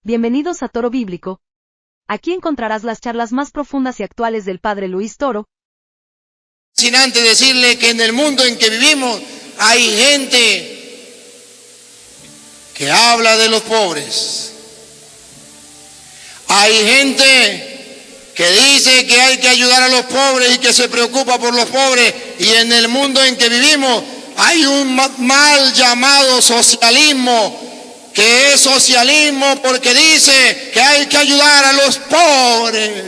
Bienvenidos a Toro Bíblico. Aquí encontrarás las charlas más profundas y actuales del Padre Luis Toro. Sin antes decirle que en el mundo en que vivimos hay gente que habla de los pobres. Hay gente que dice que hay que ayudar a los pobres y que se preocupa por los pobres. Y en el mundo en que vivimos hay un mal llamado socialismo, que es socialismo porque dice que hay que ayudar a los pobres.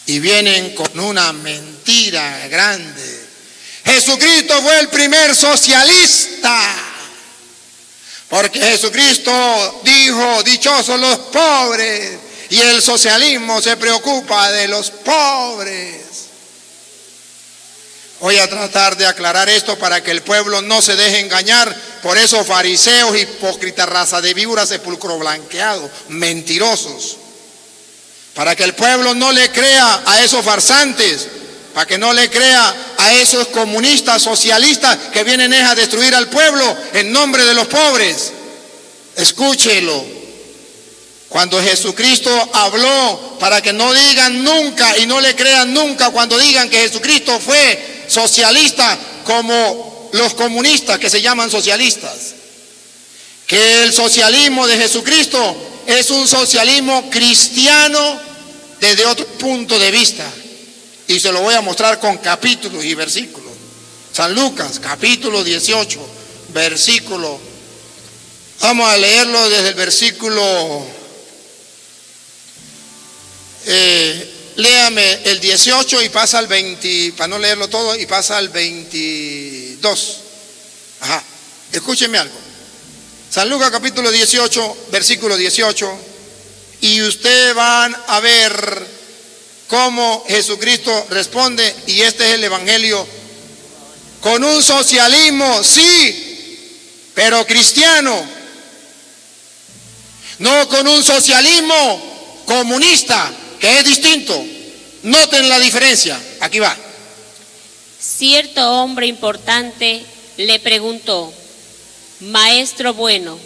Y vienen con una mentira grande. Jesucristo fue el primer socialista, porque Jesucristo dijo: dichosos los pobres. Y el socialismo se preocupa de los pobres. Voy a tratar de aclarar esto para que el pueblo no se deje engañar por esos fariseos, hipócritas, raza de víboras, sepulcro blanqueado, mentirosos. Para que el pueblo no le crea a esos farsantes, para que no le crea a esos comunistas, socialistas que vienen a destruir al pueblo en nombre de los pobres. Escúchelo. Cuando Jesucristo habló, para que no digan nunca y no le crean nunca cuando digan que Jesucristo fue socialista como los comunistas que se llaman socialistas, que el socialismo de Jesucristo es un socialismo cristiano desde otro punto de vista, y se lo voy a mostrar con capítulos y versículos. San Lucas capítulo 18 versículo, vamos a leerlo desde el versículo, léame el 18 y pasa al 20, para no leerlo todo, y pasa al 22. Ajá, escúcheme algo. San Lucas capítulo 18, versículo 18, y ustedes van a ver cómo Jesucristo responde, y este es el evangelio, con un socialismo, sí, pero cristiano, no con un socialismo comunista, que es distinto. Noten la diferencia. Aquí va. Cierto hombre importante le preguntó: Maestro bueno,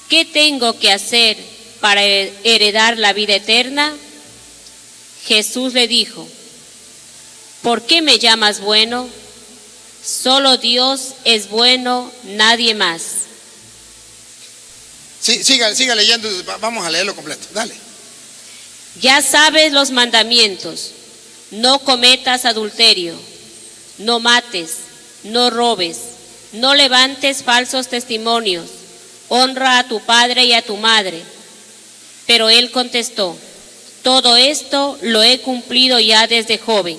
¿qué tengo que hacer para heredar la vida eterna? Jesús le dijo: ¿por qué me llamas bueno? Solo Dios es bueno, nadie más. Sí, siga leyendo, vamos a leerlo completo, dale. Ya sabes los mandamientos: no cometas adulterio, no mates, no robes, no levantes falsos testimonios, honra a tu padre y a tu madre. Pero él contestó: todo esto lo he cumplido ya desde joven.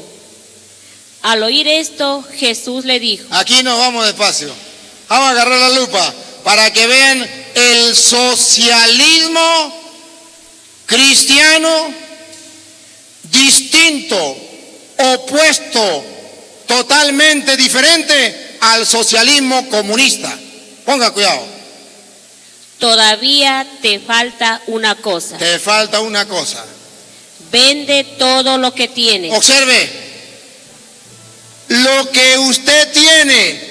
Al oír esto, Jesús le dijo: aquí nos vamos despacio, vamos a agarrar la lupa para que vean el socialismo cristiano distinto, opuesto, totalmente diferente al socialismo comunista. Ponga cuidado. Todavía te falta una cosa. Te falta una cosa. Vende todo lo que tienes. Observe, lo que usted tiene,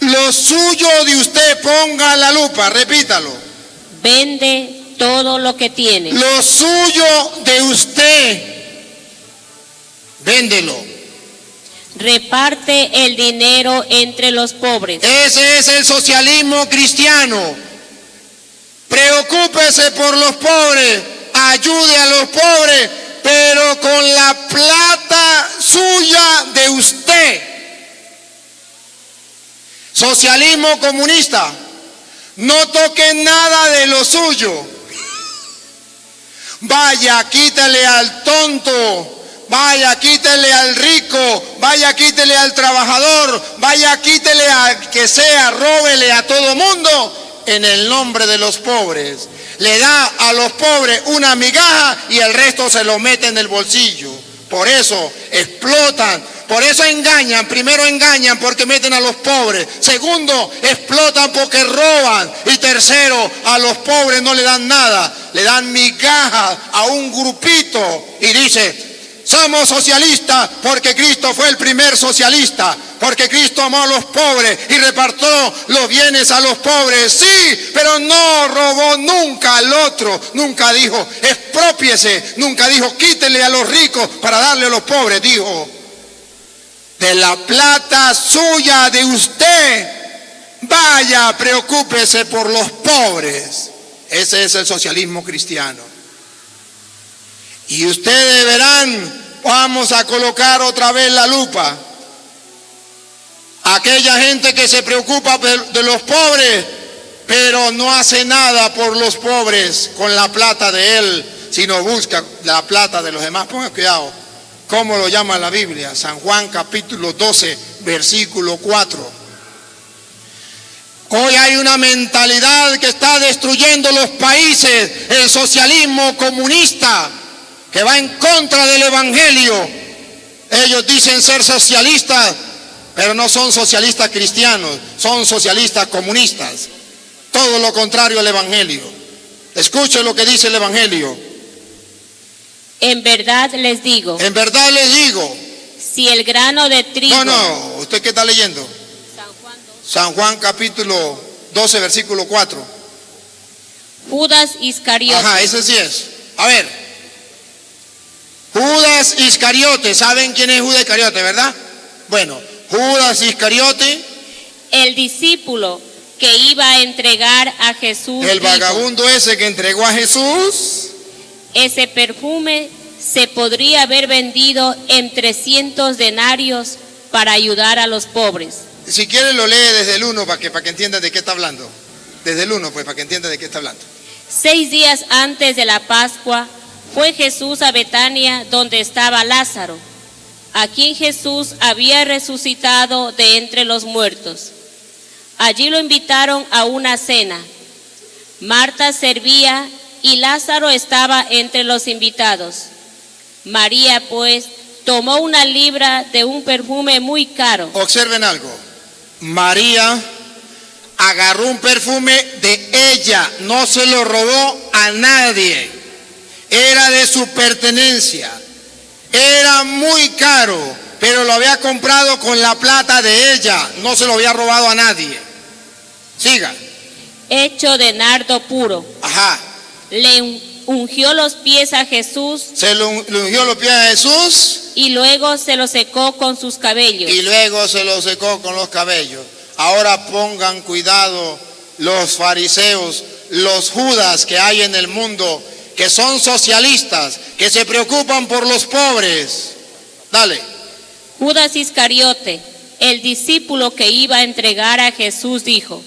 lo suyo de usted, ponga la lupa, repítalo. Vende todo lo que tienes. Lo suyo de usted, véndelo. Reparte el dinero entre los pobres. Ese es el socialismo cristiano. Preocúpese por los pobres, ayude a los pobres, pero con la plata suya de usted. Socialismo comunista: no toque nada de lo suyo. Vaya, quítale al tonto, vaya, quítele al rico, vaya, quítele al trabajador, vaya, quítele al que sea, róbele a todo mundo en el nombre de los pobres. Le da a los pobres una migaja y el resto se lo mete en el bolsillo. Por eso explotan, por eso engañan. Primero engañan porque meten a los pobres. Segundo, explotan porque roban. Y tercero, a los pobres no le dan nada, le dan migajas a un grupito y dice: Somos socialistas porque Cristo fue el primer socialista, porque Cristo amó a los pobres y repartió los bienes a los pobres, sí, pero no robó nunca al otro, nunca dijo exprópiese, nunca dijo quítele a los ricos para darle a los pobres, dijo de la plata suya de usted, vaya, preocúpese por los pobres. Ese es el socialismo cristiano. Y ustedes verán, vamos a colocar otra vez la lupa. Aquella gente que se preocupa de los pobres, pero no hace nada por los pobres con la plata de él, sino busca la plata de los demás. Pongan cuidado, ¿cómo lo llama la Biblia? San Juan capítulo 12, versículo 4. Hoy hay una mentalidad que está destruyendo los países, el socialismo comunista, que va en contra del evangelio. Ellos dicen ser socialistas, pero no son socialistas cristianos, son socialistas comunistas. Todo lo contrario al evangelio. Escuchen lo que dice el evangelio. En verdad les digo. En verdad les digo. Si el grano de trigo. No, ¿usted qué está leyendo? San Juan capítulo 12, versículo 4. Judas Iscariote. Ajá, ese sí es. A ver. Judas Iscariote, ¿saben quién es Judas Iscariote, verdad? Bueno, Judas Iscariote, el discípulo que iba a entregar a Jesús. El vagabundo ese que entregó a Jesús. Ese perfume se podría haber vendido en 300 denarios para ayudar a los pobres. Si quiere lo lee desde el 1 para que entiendan de qué está hablando. Desde el 1 pues para que entiendan de qué está hablando. 6 días antes de la Pascua fue Jesús a Betania, donde estaba Lázaro, a quien Jesús había resucitado de entre los muertos. Allí lo invitaron a una cena. Marta servía y Lázaro estaba entre los invitados. María, pues, tomó una libra de un perfume muy caro. Observen algo. María agarró un perfume de ella, no se lo robó a nadie. Era de su pertenencia, era muy caro, pero lo había comprado con la plata de ella, no se lo había robado a nadie. Siga. Hecho de nardo puro. Ajá. Le ungió los pies a Jesús. Se le ungió los pies a Jesús. Y luego se los secó con sus cabellos. Y luego se los secó con los cabellos. Ahora pongan cuidado los fariseos, los judas que hay en el mundo, que son socialistas, que se preocupan por los pobres. Dale. Judas Iscariote, el discípulo que iba a entregar a Jesús, dijo: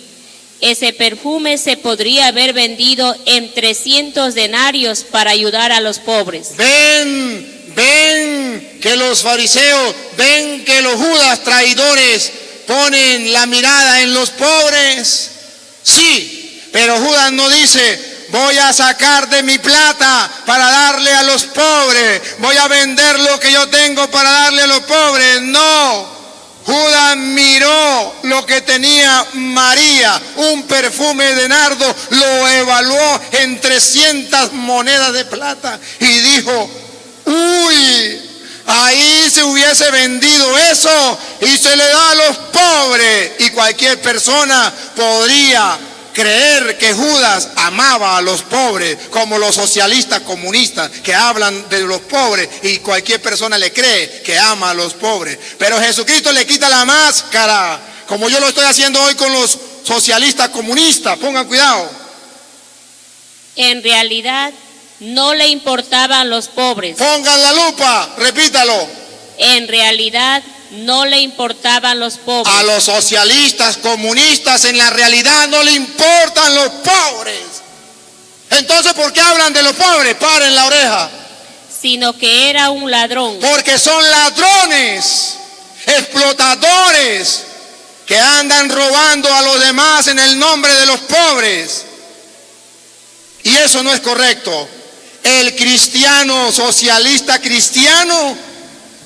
ese perfume se podría haber vendido en 300 denarios para ayudar a los pobres. Ven que los fariseos, ven que los judas traidores ponen la mirada en los pobres. Sí, pero Judas no dice: voy a sacar de mi plata para darle a los pobres, voy a vender lo que yo tengo para darle a los pobres. No, Judas miró lo que tenía María, un perfume de nardo, lo evaluó en 300 monedas de plata y dijo: uy, ahí se hubiese vendido eso y se le da a los pobres. Y cualquier persona podría creer que Judas amaba a los pobres, como los socialistas comunistas que hablan de los pobres, y cualquier persona le cree que ama a los pobres. Pero Jesucristo le quita la máscara, como yo lo estoy haciendo hoy con los socialistas comunistas. Pongan cuidado. En realidad no le importaban los pobres. Pongan la lupa, repítalo. En realidad no le importaban los pobres. A los socialistas comunistas en la realidad no le importan los pobres. Entonces, ¿por qué hablan de los pobres? Paren la oreja. Sino que era un ladrón. Porque son ladrones, explotadores, que andan robando a los demás en el nombre de los pobres. Y eso no es correcto. El cristiano, socialista cristiano,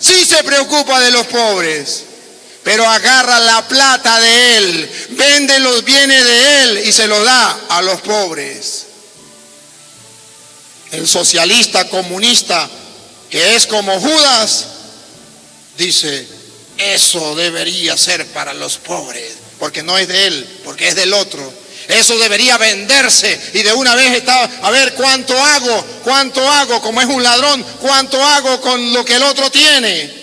sí se preocupa de los pobres, pero agarra la plata de él, vende los bienes de él y se los da a los pobres. El socialista comunista que es como Judas, dice, eso debería ser para los pobres, porque no es de él, porque es del otro. Eso debería venderse y de una vez está, a ver cuánto hago, como es un ladrón, cuánto hago con lo que el otro tiene.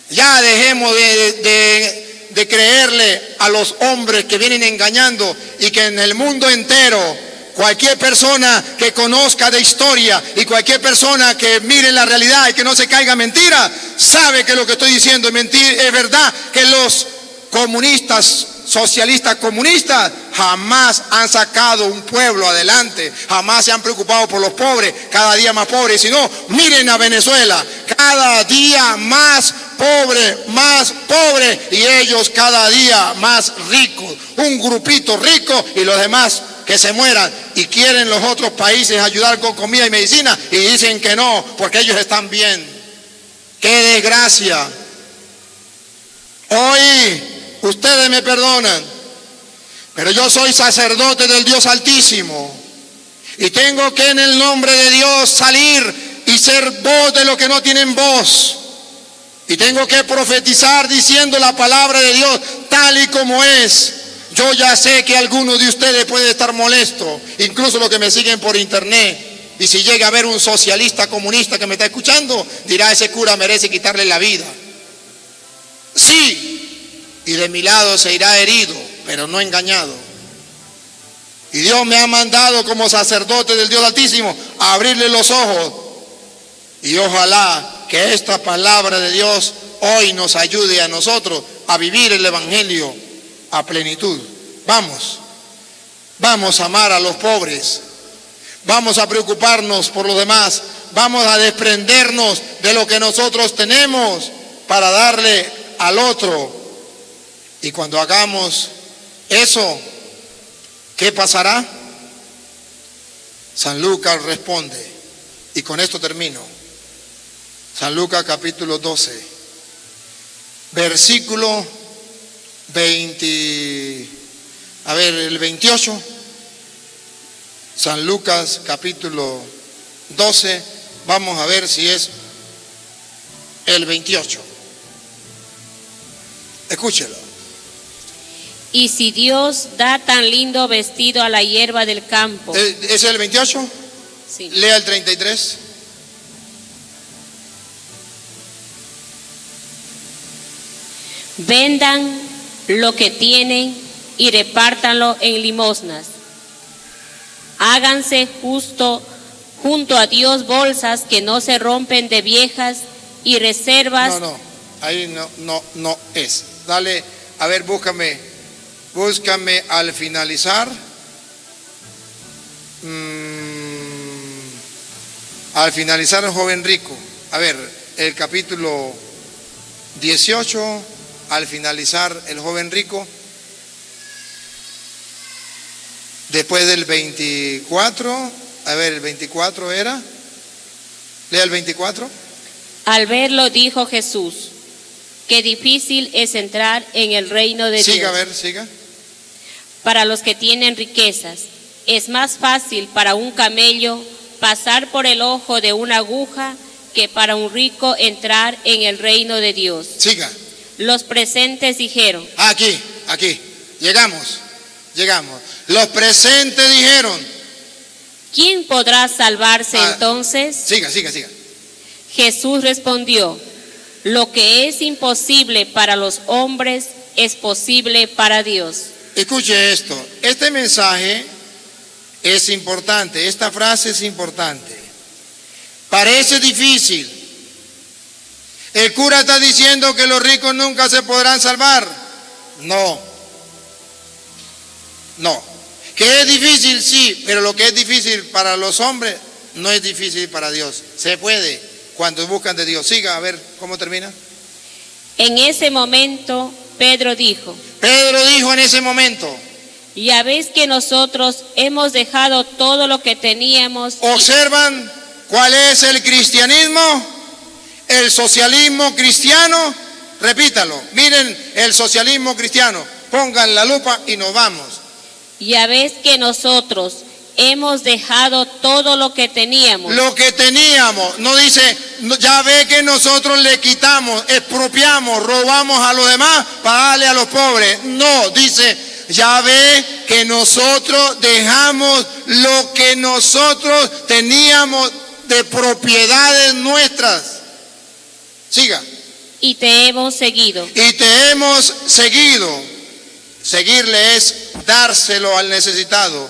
Ya dejemos de creerle a los hombres que vienen engañando y que en el mundo entero, cualquier persona que conozca de historia y cualquier persona que mire la realidad y que no se caiga en mentira, sabe que lo que estoy diciendo es mentira, es verdad que los comunistas, socialistas comunistas, jamás han sacado un pueblo adelante, jamás se han preocupado por los pobres, cada día más pobres, sino miren a Venezuela, cada día más pobre y ellos cada día más ricos, un grupito rico y los demás que se mueran, y quieren los otros países ayudar con comida y medicina y dicen que no, porque ellos están bien. ¡Qué desgracia! Hoy ustedes me perdonan, pero yo soy sacerdote del Dios Altísimo y tengo que en el nombre de Dios salir y ser voz de los que no tienen voz. Y tengo que profetizar diciendo la palabra de Dios tal y como es. Yo ya sé que algunos de ustedes pueden estar molestos, incluso los que me siguen por internet. Y si llega a ver un socialista comunista que me está escuchando, dirá, ese cura merece quitarle la vida. Sí, y de mi lado se irá herido, pero no engañado. Y Dios me ha mandado como sacerdote del Dios Altísimo a abrirle los ojos. Y ojalá que esta palabra de Dios hoy nos ayude a nosotros a vivir el Evangelio a plenitud. Vamos a amar a los pobres, vamos a preocuparnos por los demás, vamos a desprendernos de lo que nosotros tenemos para darle al otro. Y cuando hagamos eso, ¿qué pasará? San Lucas responde, y con esto termino. San Lucas capítulo 12, versículo 28. San Lucas capítulo 12, vamos a ver si es el 28. Escúchelo. Y si Dios da tan lindo vestido a la hierba del campo. ¿Es el 28? Sí. Lea el 33. Vendan lo que tienen y repártanlo en limosnas. Háganse junto a Dios bolsas que no se rompen de viejas y reservas. No, ahí no es. Dale, a ver, búscame al finalizar. Al finalizar el joven rico. A ver, el capítulo 18, al finalizar el joven rico. Después del 24, a ver, el 24 era. Lea el 24. Al verlo dijo Jesús, qué difícil es entrar en el reino de Dios. Siga, a ver, siga. Para los que tienen riquezas, es más fácil para un camello pasar por el ojo de una aguja que para un rico entrar en el reino de Dios. Siga. Los presentes dijeron. Aquí, llegamos. Los presentes dijeron. ¿Quién podrá salvarse entonces? Siga. Jesús respondió, lo que es imposible para los hombres es posible para Dios. Escuche esto, este mensaje es importante, esta frase es importante. Parece difícil. El cura está diciendo que los ricos nunca se podrán salvar. No. Que es difícil, sí, pero lo que es difícil para los hombres no es difícil para Dios. Se puede cuando buscan de Dios. Siga, a ver cómo termina. En ese momento, Pedro dijo en ese momento. Ya ves que nosotros hemos dejado todo lo que teníamos. ¿Observan cuál es el cristianismo? El socialismo cristiano. Repítalo. Miren el socialismo cristiano. Pongan la lupa y nos vamos. Ya ves que nosotros hemos dejado todo lo que teníamos. Lo que teníamos, no dice, ya ve que nosotros le quitamos, expropiamos, robamos a los demás para darle a los pobres. No, dice, ya ve que nosotros dejamos lo que nosotros teníamos de propiedades nuestras. Siga. Y te hemos seguido. Y te hemos seguido. Seguirle es dárselo al necesitado.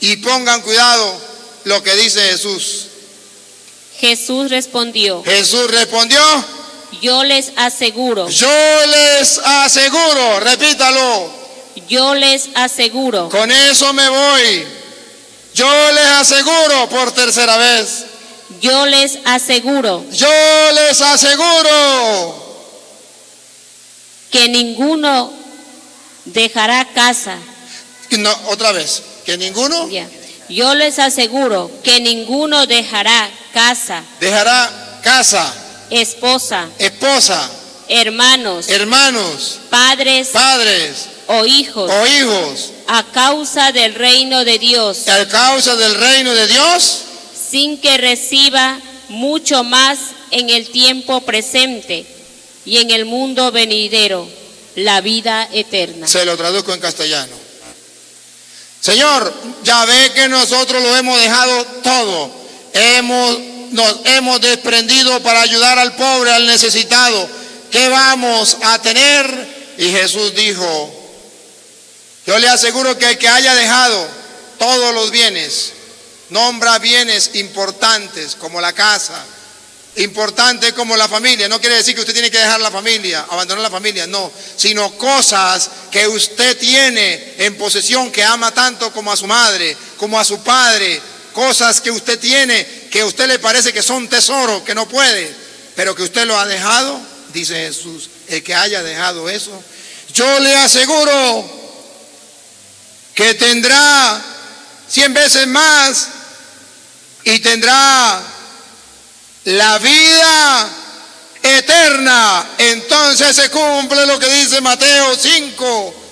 Y pongan cuidado lo que dice Jesús. Jesús respondió. Jesús respondió. Yo les aseguro. Yo les aseguro. Repítalo. Yo les aseguro. Con eso me voy. Yo les aseguro por tercera vez. Yo les aseguro. Yo les aseguro. Que ninguno dejará casa. No, otra vez. Que ninguno. Ya. Yo les aseguro que ninguno dejará casa. Dejará casa. Esposa. Esposa. Hermanos. Hermanos. Padres. Padres. O hijos. O hijos. A causa del reino de Dios. A causa del reino de Dios. Sin que reciba mucho más en el tiempo presente y en el mundo venidero, la vida eterna. Se lo traduzco en castellano. Señor, ya ve que nosotros lo hemos dejado todo. Nos hemos desprendido para ayudar al pobre, al necesitado. ¿Qué vamos a tener? Y Jesús dijo, yo le aseguro que el que haya dejado todos los bienes, nombra bienes importantes como la casa, importantes como la familia. No quiere decir que usted tiene que dejar la familia, abandonar la familia, no, sino cosas que usted tiene en posesión, que ama tanto como a su madre, como a su padre, cosas que usted tiene, que a usted le parece que son tesoros, que no puede, pero que usted lo ha dejado. Dice Jesús, el que haya dejado eso, yo le aseguro que tendrá 100 veces más y tendrá la vida eterna. Entonces se cumple lo que dice Mateo 5.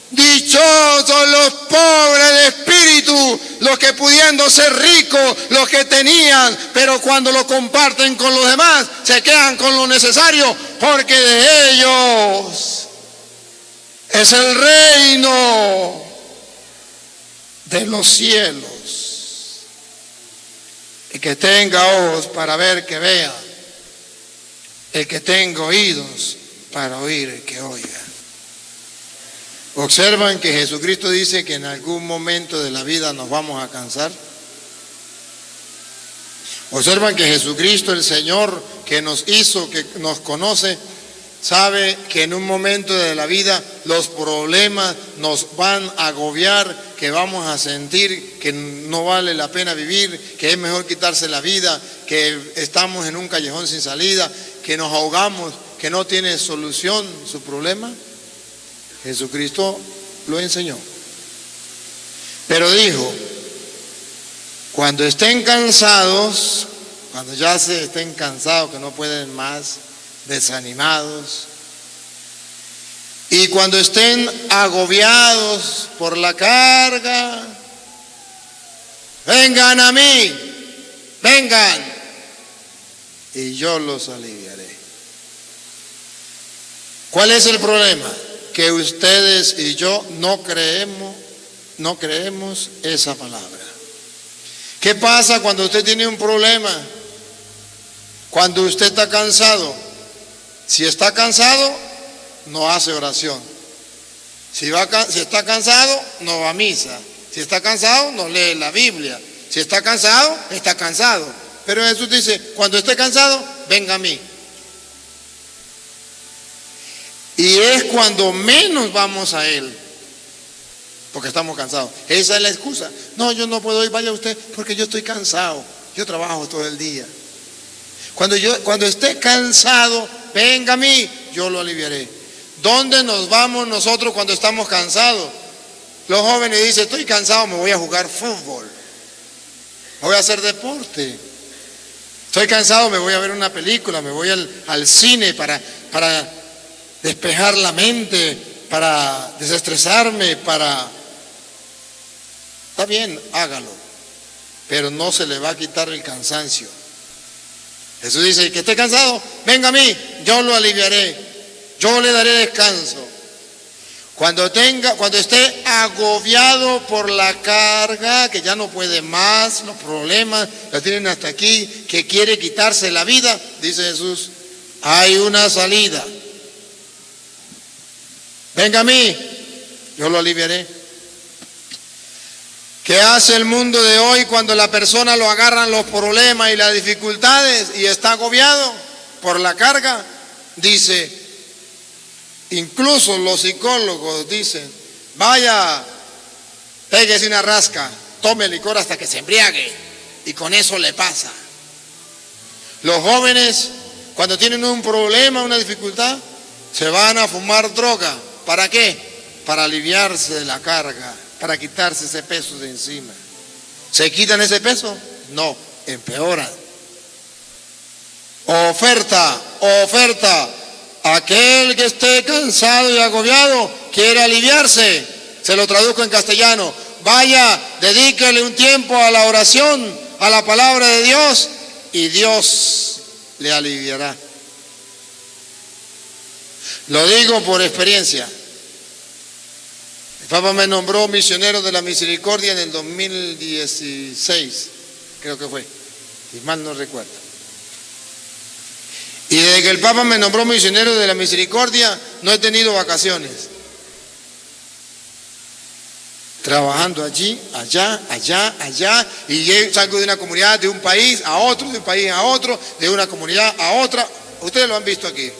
Dichosos los pobres de espíritu, los que pudiendo ser ricos, los que tenían, pero cuando lo comparten con los demás, se quedan con lo necesario, porque de ellos es el reino de los cielos. El que tenga ojos para ver, que vea. El que tenga oídos para oír, que oiga. Observan que Jesucristo dice que en algún momento de la vida nos vamos a cansar. Observan que Jesucristo, el Señor que nos hizo, que nos conoce, sabe que en un momento de la vida los problemas nos van a agobiar, que vamos a sentir que no vale la pena vivir, que es mejor quitarse la vida, que estamos en un callejón sin salida, que nos ahogamos, que no tiene solución su problema. Jesucristo lo enseñó. Pero dijo, cuando estén cansados, cuando ya se estén cansados, que no pueden más, desanimados, y cuando estén agobiados por la carga, vengan a mí, vengan, y yo los aliviaré. ¿Cuál es el problema? Que ustedes y yo no creemos esa palabra. ¿Qué pasa cuando usted tiene un problema? Cuando usted está cansado. Si está cansado, no hace oración. Si está cansado, no va a misa. Si está cansado, no lee la Biblia. Si está cansado, está cansado. Pero Jesús dice, cuando esté cansado, venga a mí. Y es cuando menos vamos a Él, porque estamos cansados. Esa es la excusa. No, yo no puedo ir, vaya usted, porque yo estoy cansado. Yo trabajo todo el día. Cuando esté cansado, venga a mí, yo lo aliviaré. ¿Dónde nos vamos nosotros cuando estamos cansados? Los jóvenes dicen, estoy cansado, me voy a jugar fútbol. Voy a hacer deporte. Estoy cansado, me voy a ver una película, me voy al cine para despejar la mente, para desestresarme, para Está bien, hágalo, pero no se le va a quitar el cansancio. Jesús dice, que esté cansado, venga a mí, yo lo aliviaré, yo le daré descanso. Cuando esté agobiado por la carga, que ya no puede más, los problemas lo tienen hasta aquí, que quiere quitarse la vida, dice Jesús, hay una salida. Venga a mí, yo lo aliviaré. ¿Qué hace el mundo de hoy cuando la persona lo agarran los problemas y las dificultades y está agobiado por la carga? Dice, incluso los psicólogos dicen, vaya, pégese una rasca, tome licor hasta que se embriague y con eso le pasa. Los jóvenes, cuando tienen un problema, una dificultad, se van a fumar droga. ¿Para qué? Para aliviarse de la carga, para quitarse ese peso de encima. ¿Se quitan ese peso? No, empeoran. Oferta, oferta. Aquel que esté cansado y agobiado quiere aliviarse. Se lo traduzco en castellano. Vaya, dedíquele un tiempo a la oración, a la palabra de Dios, y Dios le aliviará. Lo digo por experiencia. El Papa me nombró misionero de la misericordia en el 2016, creo que fue, si mal no recuerdo. Y desde que el Papa me nombró misionero de la misericordia, no he tenido vacaciones. Trabajando allí, allá, allá, allá, y salgo de una comunidad, de un país a otro, de un país a otro, de una comunidad a otra. Ustedes lo han visto aquí.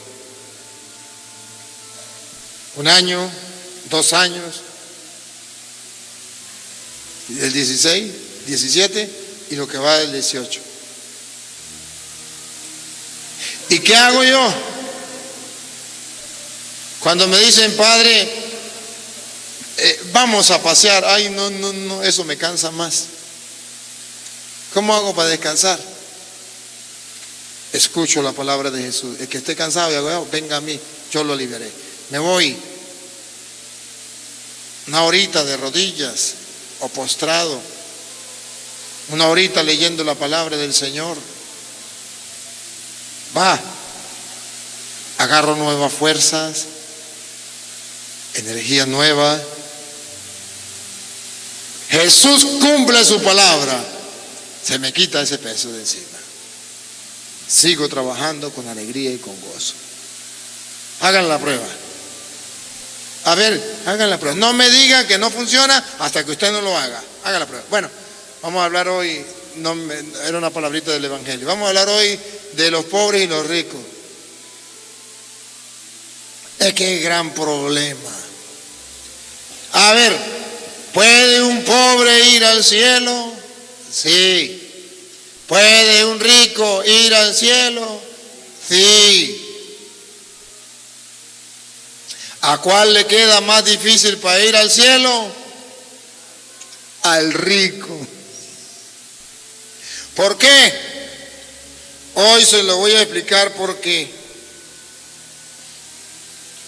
1 año, 2 años, el 16, 17 y lo que va del 18. ¿Y qué hago yo? Cuando me dicen, padre, vamos a pasear, ay, no, eso me cansa más. ¿Cómo hago para descansar? Escucho la palabra de Jesús. El que esté cansado y agobiado, venga a mí, yo lo aliviaré. Me voy 1 horita de rodillas o postrado, 1 horita leyendo la palabra del Señor. Va, agarro nuevas fuerzas, energía nueva. Jesús cumple su palabra, se me quita ese peso de encima. Sigo trabajando con alegría y con gozo. Hagan la prueba. A ver, hagan la prueba. No me digan que no funciona hasta que usted no lo haga. Hagan la prueba. Bueno, vamos a hablar hoy, era una palabrita del Evangelio. Vamos a hablar hoy de los pobres y los ricos. Es que es gran problema. A ver, ¿puede un pobre ir al cielo? Sí. ¿Puede un rico ir al cielo? Sí. ¿A cuál le queda más difícil para ir al cielo? Al rico. ¿Por qué? Hoy se lo voy a explicar por qué.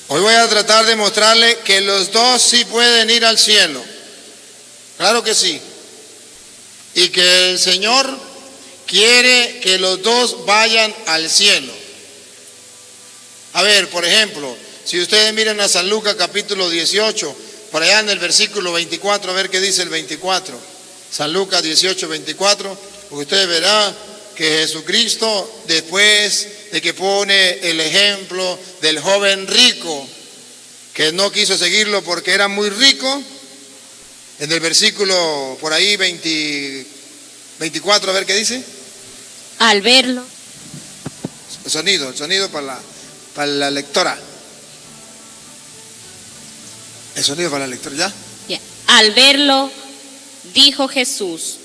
Hoy voy a tratar de mostrarle que los dos sí pueden ir al cielo. Claro que sí. Y que el Señor quiere que los dos vayan al cielo. A ver, por ejemplo, si ustedes miran a San Lucas capítulo 18, por allá en el versículo 24, a ver qué dice el 24. San Lucas 18, 24, ustedes verán que Jesucristo, después de que pone el ejemplo del joven rico, que no quiso seguirlo porque era muy rico, en el versículo por ahí 24, a ver qué dice. Al verlo. El sonido para la lectora. El sonido para la lectura, ¿ya? Yeah. Al verlo, dijo Jesús,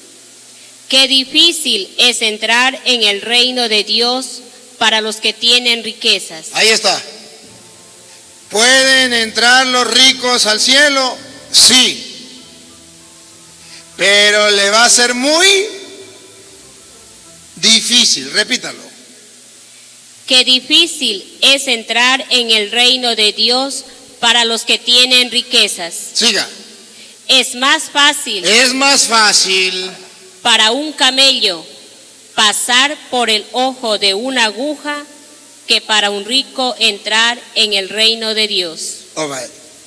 qué difícil es entrar en el reino de Dios para los que tienen riquezas. Ahí está. ¿Pueden entrar los ricos al cielo? Sí. Pero le va a ser muy difícil. Repítalo. Qué difícil es entrar en el reino de Dios para los que tienen riquezas. Siga. Es más fácil para un camello pasar por el ojo de una aguja que para un rico entrar en el reino de Dios.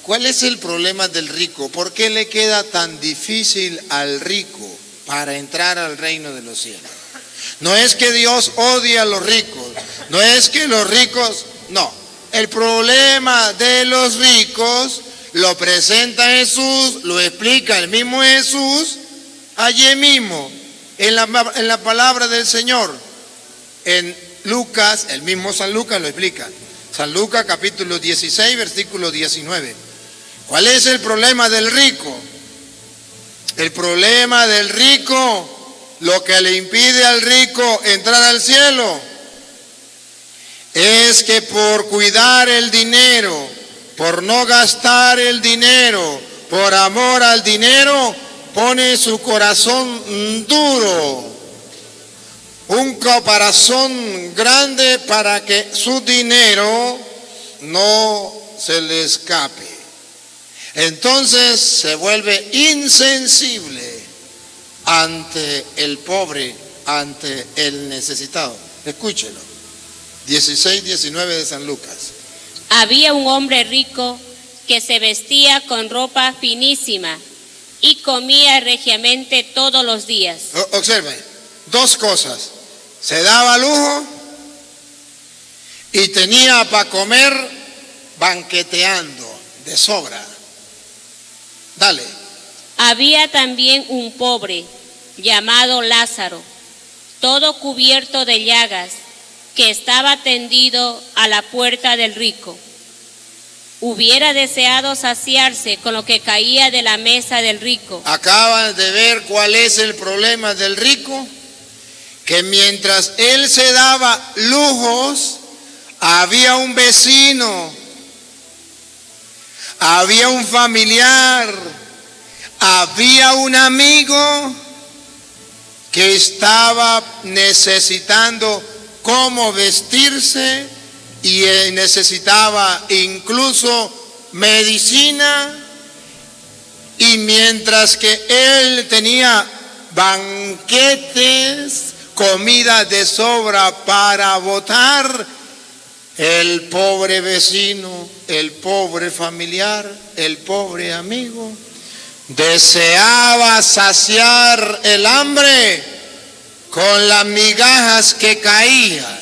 ¿Cuál es el problema del rico? ¿Por qué le queda tan difícil al rico para entrar al reino de los cielos? No es que Dios odie a los ricos, no es que los ricos, no. El problema de los ricos lo presenta Jesús, lo explica el mismo Jesús, allí mismo, en la palabra del Señor. En Lucas, el mismo San Lucas lo explica. San Lucas capítulo 16, versículo 19. ¿Cuál es el problema del rico? El problema del rico, lo que le impide al rico entrar al cielo, es que por cuidar el dinero, por no gastar el dinero, por amor al dinero, pone su corazón duro, un caparazón grande para que su dinero no se le escape. Entonces se vuelve insensible ante el pobre, ante el necesitado. Escúchelo. 16-19 de San Lucas. Había un hombre rico que se vestía con ropa finísima y comía regiamente todos los días. Observen, dos cosas. Se daba lujo y tenía para comer banqueteando de sobra. Dale. Había también un pobre llamado Lázaro, todo cubierto de llagas, que estaba tendido a la puerta del rico. Hubiera deseado saciarse con lo que caía de la mesa del rico. Acaban de ver cuál es el problema del rico, que mientras él se daba lujos, había un vecino, había un familiar, había un amigo que estaba necesitando cómo vestirse y necesitaba incluso medicina, y mientras que él tenía banquetes, comida de sobra para botar, el pobre vecino, el pobre familiar, el pobre amigo deseaba saciar el hambre con las migajas que caían.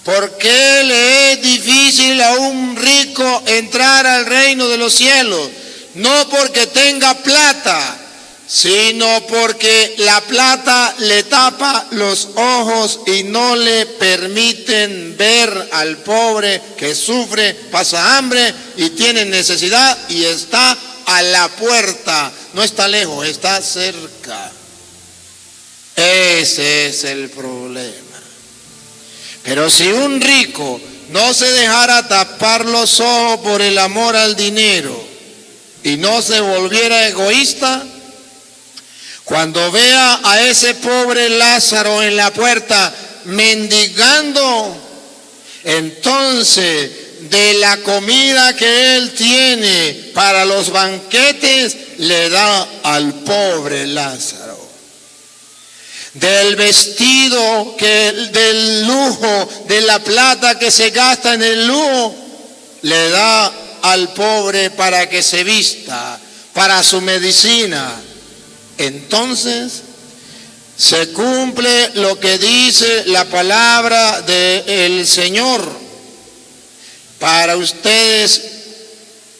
¿Por qué le es difícil a un rico entrar al reino de los cielos? No porque tenga plata, sino porque la plata le tapa los ojos y no le permiten ver al pobre que sufre, pasa hambre y tiene necesidad y está a la puerta, no está lejos, está cerca. Ese es el problema. Pero si un rico no se dejara tapar los ojos por el amor al dinero y no se volviera egoísta, cuando vea a ese pobre Lázaro en la puerta mendigando, entonces de la comida que él tiene para los banquetes le da al pobre Lázaro. Del vestido, del lujo, de la plata que se gasta en el lujo, le da al pobre para que se vista, para su medicina. Entonces se cumple lo que dice la palabra del Señor para ustedes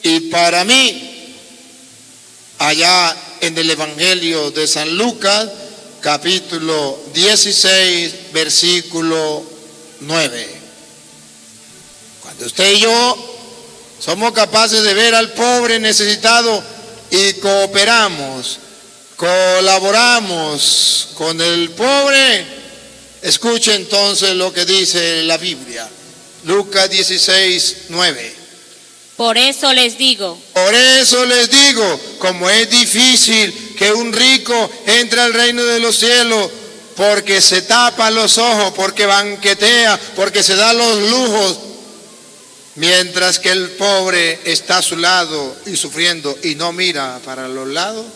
y para mí, allá en el Evangelio de San Lucas, capítulo 16, versículo 9. Cuando usted y yo somos capaces de ver al pobre necesitado y cooperamos, colaboramos con el pobre, escuche entonces lo que dice la Biblia. Lucas 16, 9. Por eso les digo, como es difícil que un rico entre al reino de los cielos, porque se tapa los ojos, porque banquetea, porque se da los lujos, mientras que el pobre está a su lado y sufriendo y no mira para los lados.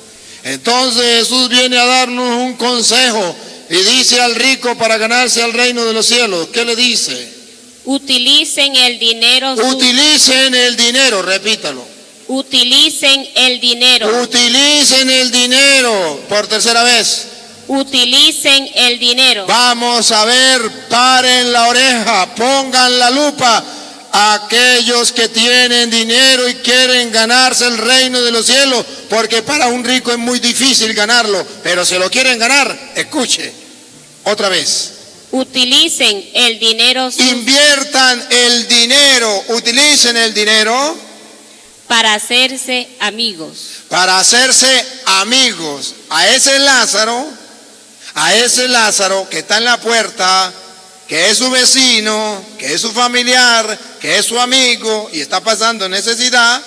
Entonces Jesús viene a darnos un consejo y dice al rico para ganarse al reino de los cielos. ¿Qué le dice? Utilicen el dinero. Utilicen el dinero, repítalo. Utilicen el dinero. Utilicen el dinero, por tercera vez. Utilicen el dinero. Vamos a ver, paren la oreja, pongan la lupa. Aquellos que tienen dinero y quieren ganarse el reino de los cielos, porque para un rico es muy difícil ganarlo, pero si lo quieren ganar, escuche, otra vez. Utilicen el dinero. Inviertan el dinero, utilicen el dinero. Para hacerse amigos. Para hacerse amigos. A ese Lázaro que está en la puerta, que es su vecino, que es su familiar, que es su amigo y está pasando necesidad,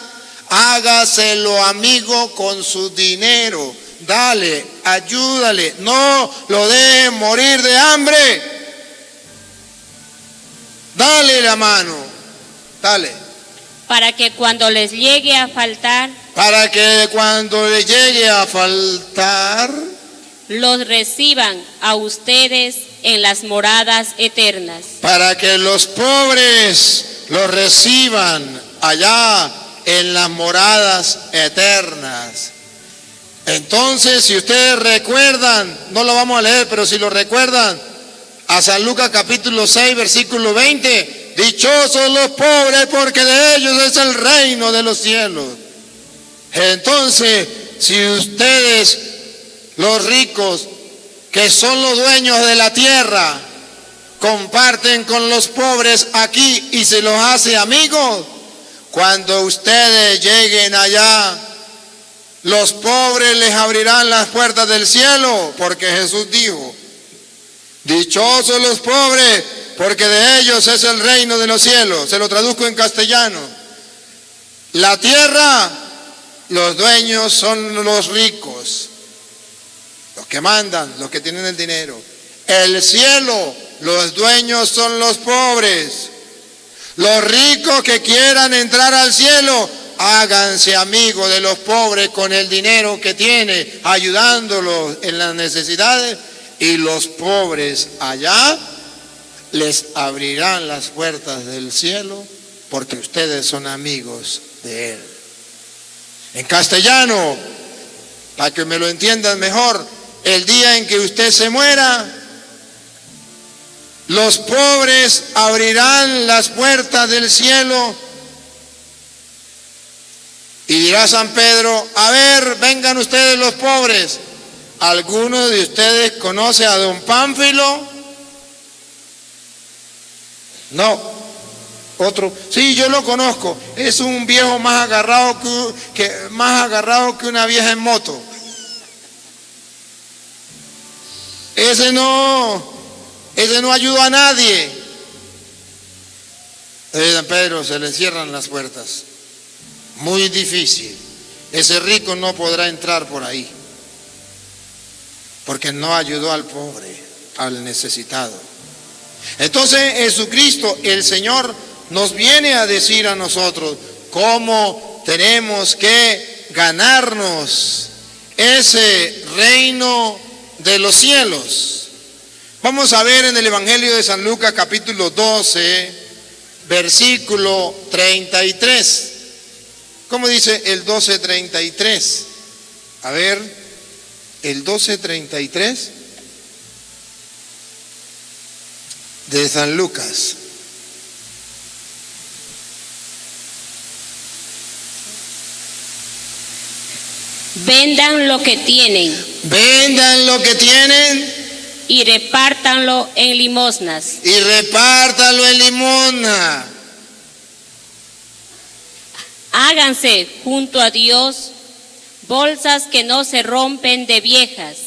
hágaselo amigo con su dinero. Dale, ayúdale, no lo deje morir de hambre. Dale la mano, dale. Para que cuando les llegue a faltar, los reciban a ustedes en las moradas eternas. Para que los pobres los reciban allá en las moradas eternas. Entonces, si ustedes recuerdan, no lo vamos a leer, pero si lo recuerdan, a San Lucas capítulo 6, versículo 20, dichosos los pobres porque de ellos es el reino de los cielos. Entonces, si ustedes, los ricos, que son los dueños de la tierra, comparten con los pobres aquí y se los hace amigos, cuando ustedes lleguen allá, los pobres les abrirán las puertas del cielo, porque Jesús dijo, dichosos los pobres, porque de ellos es el reino de los cielos. Se lo traduzco en castellano. La tierra, los dueños son los ricos, los que mandan, los que tienen el dinero. El cielo, los dueños son los pobres. Los ricos que quieran entrar al cielo, háganse amigos de los pobres con el dinero que tiene, ayudándolos en las necesidades, y los pobres allá les abrirán las puertas del cielo porque ustedes son amigos de Él. En castellano, para que me lo entiendan mejor, el día en que usted se muera, los pobres abrirán las puertas del cielo y dirá San Pedro, a ver, vengan ustedes los pobres. ¿Alguno de ustedes conoce a don Pánfilo? No. Otro, sí, yo lo conozco. Es un viejo más agarrado que una vieja en moto. Ese no ayuda a nadie. San Pedro, se le cierran las puertas. Muy difícil. Ese rico no podrá entrar por ahí, porque no ayudó al pobre, al necesitado. Entonces Jesucristo, el Señor, nos viene a decir a nosotros cómo tenemos que ganarnos ese reino de los cielos. Vamos a ver en el Evangelio de San Lucas capítulo 12, versículo 33. ¿Cómo dice el 12:33? A ver, el 12:33 de San Lucas. Vendan lo que tienen. Vendan lo que tienen. Y repártanlo en limosnas. Y repártanlo en limosna. Háganse junto a Dios bolsas que no se rompen de viejas.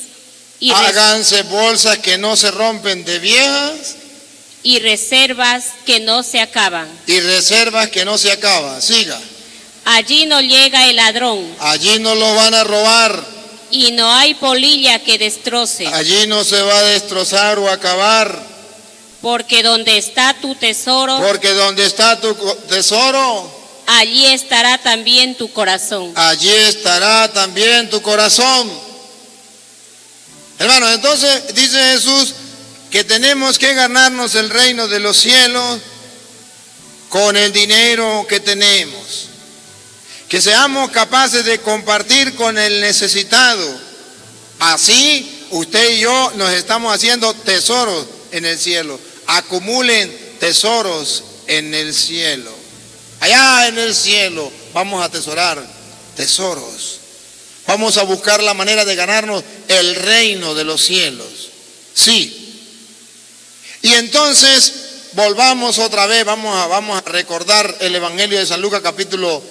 Háganse bolsas que no se rompen de viejas. Y reservas que no se acaban. Y reservas que no se acaban. Siga. Allí no llega el ladrón. Allí no lo van a robar. Y no hay polilla que destroce. Allí no se va a destrozar o acabar. Porque donde está tu tesoro, Porque donde está tu tesoro, allí estará también tu corazón. allí estará también tu corazón. Hermanos, entonces dice Jesús que tenemos que ganarnos el reino de los cielos con el dinero que tenemos. Que seamos capaces de compartir con el necesitado. Así usted y yo nos estamos haciendo tesoros en el cielo. Acumulen tesoros en el cielo. Allá en el cielo vamos a atesorar tesoros. Vamos a buscar la manera de ganarnos el reino de los cielos. Sí. Y entonces volvamos otra vez, vamos a recordar el Evangelio de San Lucas capítulo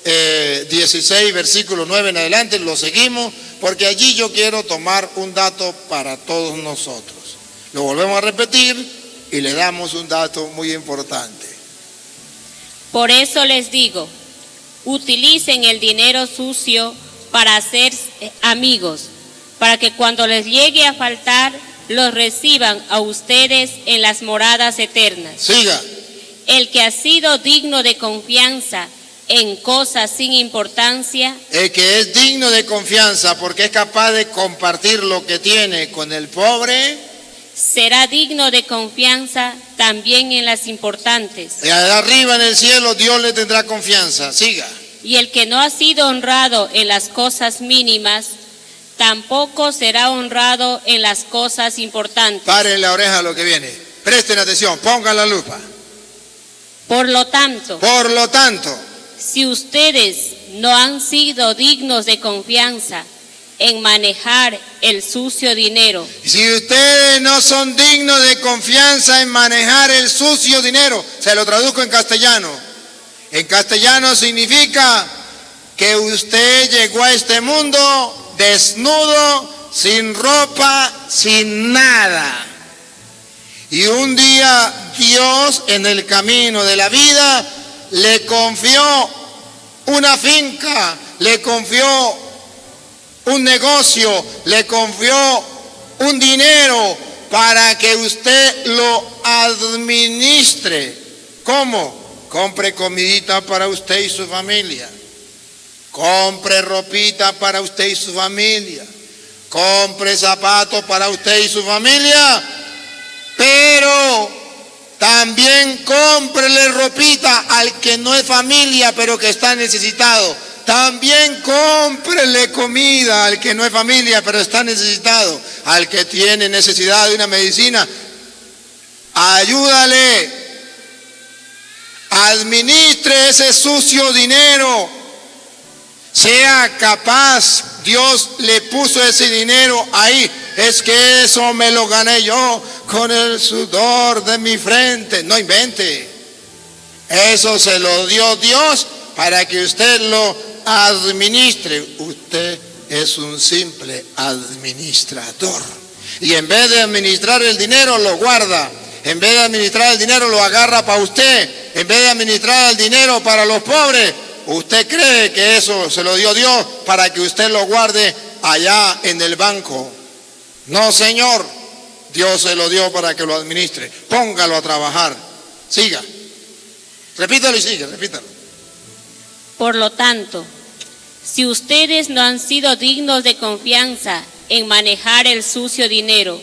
16, versículo 9 en adelante. Lo seguimos porque allí yo quiero tomar un dato para todos nosotros. Lo volvemos a repetir y le damos un dato muy importante. Por eso les digo, utilicen el dinero sucio para hacer amigos, para que cuando les llegue a faltar, los reciban a ustedes en las moradas eternas. Siga. El que ha sido digno de confianza en cosas sin importancia, El que es digno de confianza porque es capaz de compartir lo que tiene con el pobre, será digno de confianza también en las importantes. y allá arriba en el cielo Dios le tendrá confianza. Siga. Y el que no ha sido honrado en las cosas mínimas, tampoco será honrado en las cosas importantes. Paren la oreja a lo que viene. Presten atención, pongan la lupa. Por lo tanto, Por lo tanto, si ustedes no han sido dignos de confianza en manejar el sucio dinero, si ustedes no son dignos de confianza en manejar el sucio dinero, se lo traduzco en castellano. En castellano significa que usted llegó a este mundo desnudo, sin ropa, sin nada. Y un día Dios en el camino de la vida le confió una finca, le confió un negocio, le confió un dinero para que usted lo administre. ¿Cómo? Compre comidita para usted y su familia. Compre ropita para usted y su familia. Compre zapatos para usted y su familia. Pero también cómprele ropita al que no es familia pero que está necesitado. También cómprele comida al que no es familia pero está necesitado. Al que tiene necesidad de una medicina, ayúdale. Administre ese sucio dinero. Sea capaz, Dios le puso ese dinero ahí. Es que eso me lo gané yo con el sudor de mi frente. No invente. Eso se lo dio Dios para que usted lo administre. Usted es un simple administrador. Y en vez de administrar el dinero, lo guarda. En vez de administrar el dinero, lo agarra para usted. En vez de administrar el dinero para los pobres, usted cree que eso se lo dio Dios para que usted lo guarde allá en el banco. No, señor. Dios se lo dio para que lo administre. Póngalo a trabajar. Siga. Repítalo y siga, repítalo. por lo tanto, si ustedes no han sido dignos de confianza en manejar el sucio dinero,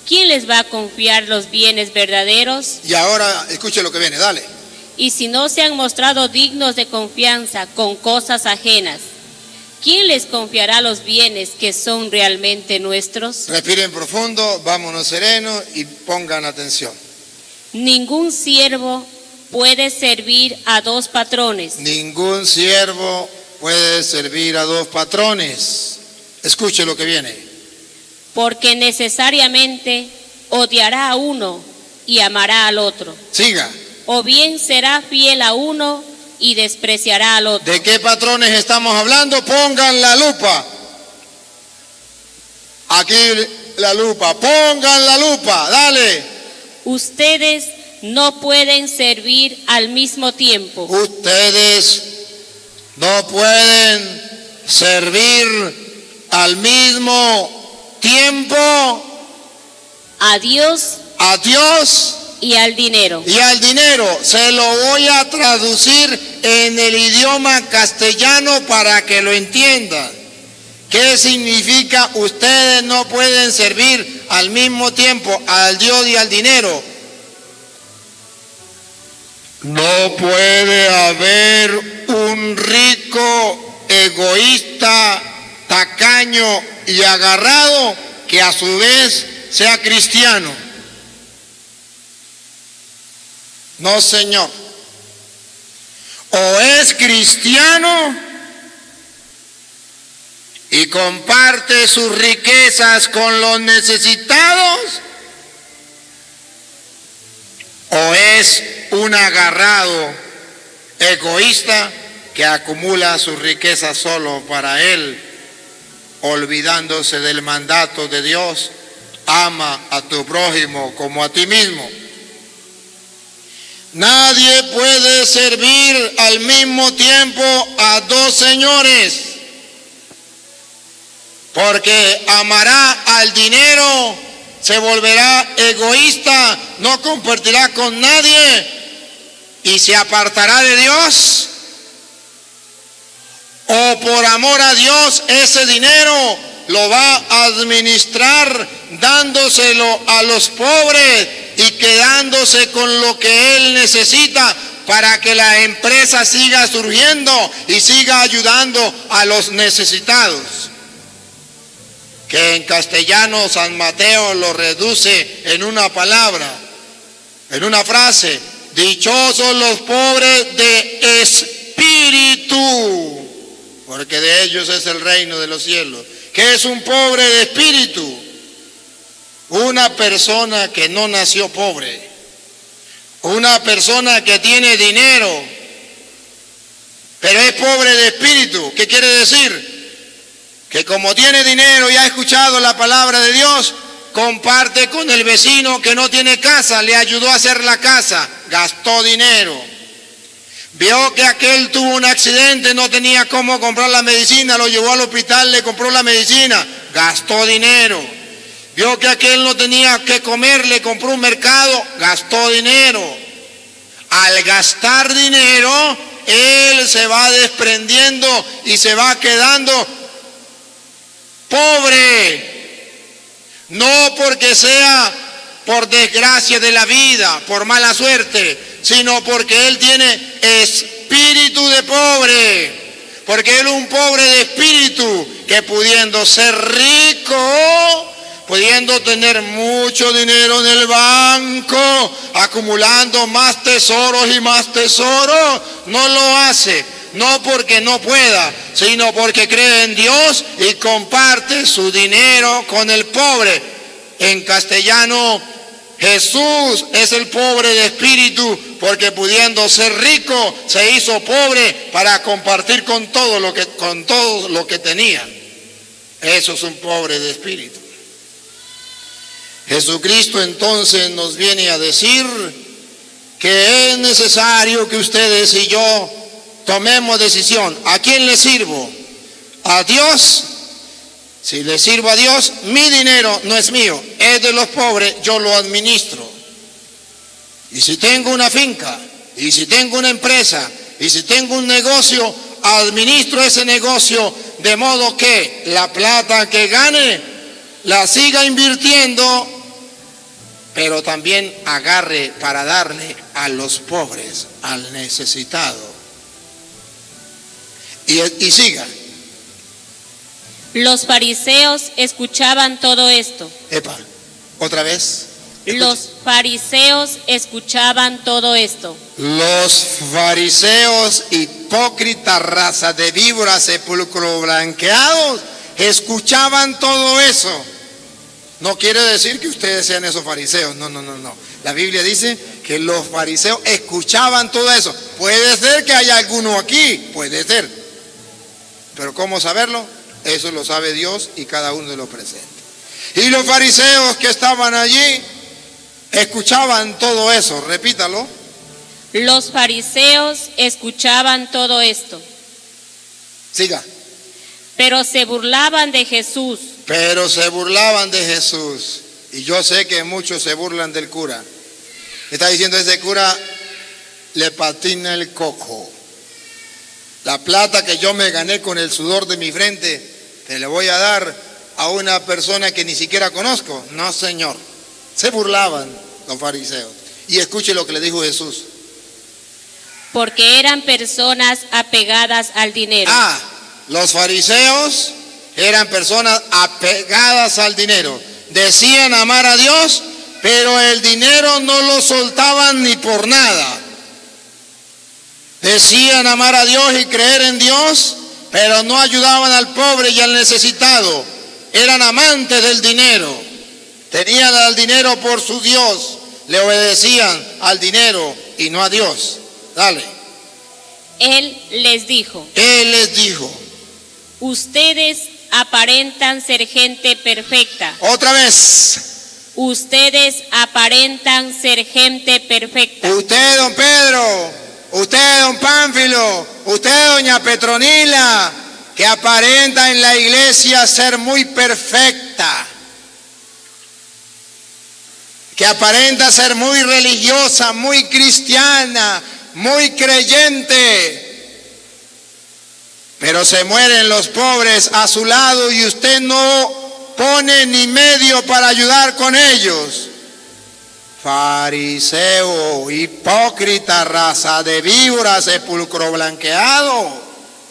¿quién les va a confiar los bienes verdaderos? Y ahora escuche lo que viene, dale. Y si no se han mostrado dignos de confianza con cosas ajenas, ¿quién les confiará los bienes que son realmente nuestros? Respiren profundo, vámonos serenos y pongan atención. Ningún siervo puede servir a dos patrones, Ningún siervo puede servir a dos patrones. Escuche lo que viene. porque necesariamente odiará a uno y amará al otro, Siga. o bien será fiel a uno y despreciará al otro. ¿De qué patrones estamos hablando? Pongan la lupa. Aquí la lupa. Pongan la lupa. Dale. Ustedes no pueden servir al mismo tiempo Ustedes no pueden servir al mismo tiempo a Dios a Dios y al dinero. Y al dinero se lo voy a traducir en el idioma castellano para que lo entiendan. ¿Qué significa? Ustedes no pueden servir al mismo tiempo al Dios y al dinero. No puede haber un rico, egoísta, tacaño y agarrado que a su vez sea cristiano. No, señor. O es cristiano y comparte sus riquezas con los necesitados, o es un agarrado egoísta que acumula sus riquezas solo para él, olvidándose del mandato de Dios: ama a tu prójimo como a ti mismo. Nadie puede servir al mismo tiempo a dos señores, porque amará al dinero, se volverá egoísta, no compartirá con nadie y se apartará de Dios. O por amor a Dios ese dinero lo va a administrar dándoselo a los pobres y quedándose con lo que él necesita para que la empresa siga surgiendo y siga ayudando a los necesitados. Que en castellano San Mateo lo reduce en una palabra, en una frase: dichosos los pobres de espíritu, porque de ellos es el reino de los cielos. ¿Qué es un pobre de espíritu? Una persona que no nació pobre, una persona que tiene dinero, pero es pobre de espíritu. ¿Qué quiere decir? Que como tiene dinero y ha escuchado la palabra de Dios, comparte con el vecino que no tiene casa, le ayudó a hacer la casa, gastó dinero. Vio que aquel tuvo un accidente, no tenía cómo comprar la medicina, lo llevó al hospital, le compró la medicina, gastó dinero. Vio que aquel no tenía que comer, le compró un mercado, gastó dinero. Al gastar dinero, él se va desprendiendo y se va quedando pobre. No porque sea por desgracia de la vida, por mala suerte, sino porque él tiene espíritu de pobre. Porque él es un pobre de espíritu que, pudiendo ser rico, pudiendo tener mucho dinero en el banco, acumulando más tesoros y más tesoros, no lo hace. No porque no pueda, sino porque cree en Dios y comparte su dinero con el pobre. En castellano, Jesús es el pobre de espíritu, porque pudiendo ser rico, se hizo pobre para compartir con todo lo que tenía. Eso es un pobre de espíritu. Jesucristo entonces nos viene a decir que es necesario que ustedes y yo tomemos decisión. ¿A quién le sirvo? ¿A Dios? Si le sirvo a Dios, mi dinero no es mío, es de los pobres, yo lo administro. Y si tengo una finca, y si tengo una empresa, y si tengo un negocio, administro ese negocio de modo que la plata que gane la siga invirtiendo, pero también agarre para darle a los pobres, al necesitado. Y siga. Los fariseos escuchaban todo esto. Epa, otra vez. Los fariseos escuchaban todo esto. Los fariseos, hipócritas, raza de víboras, sepulcro blanqueados, escuchaban todo eso. No quiere decir que ustedes sean esos fariseos, no. La Biblia dice que los fariseos escuchaban todo eso. Puede ser que haya alguno aquí, puede ser. Pero ¿cómo saberlo? Eso lo sabe Dios y cada uno de los presentes. Y los fariseos que estaban allí escuchaban todo eso, repítalo. Los fariseos escuchaban todo esto. Siga. Pero se burlaban de Jesús. Pero se burlaban de Jesús. Y yo sé que muchos se burlan del cura. Está diciendo, ese cura le patina el coco. La plata que yo me gané con el sudor de mi frente, te le voy a dar a una persona que ni siquiera conozco. No, Señor. Se burlaban los fariseos. Y escuche lo que le dijo Jesús. Porque eran personas apegadas al dinero. Los fariseos eran personas apegadas al dinero. Decían amar a Dios, pero el dinero no lo soltaban ni por nada. Decían amar a Dios y creer en Dios, pero no ayudaban al pobre y al necesitado. Eran amantes del dinero. Tenían al dinero por su Dios. Le obedecían al dinero y no a Dios. Dale. Él les dijo. Ustedes aparentan ser gente perfecta. Otra vez. Ustedes aparentan ser gente perfecta. Usted, don Pedro, usted, don Pánfilo, usted, doña Petronila, que aparenta en la iglesia ser muy perfecta, que aparenta ser muy religiosa, muy cristiana, muy creyente, pero se mueren los pobres a su lado y usted no pone ni medio para ayudar con ellos. Fariseo, hipócrita, raza de víboras, sepulcro blanqueado.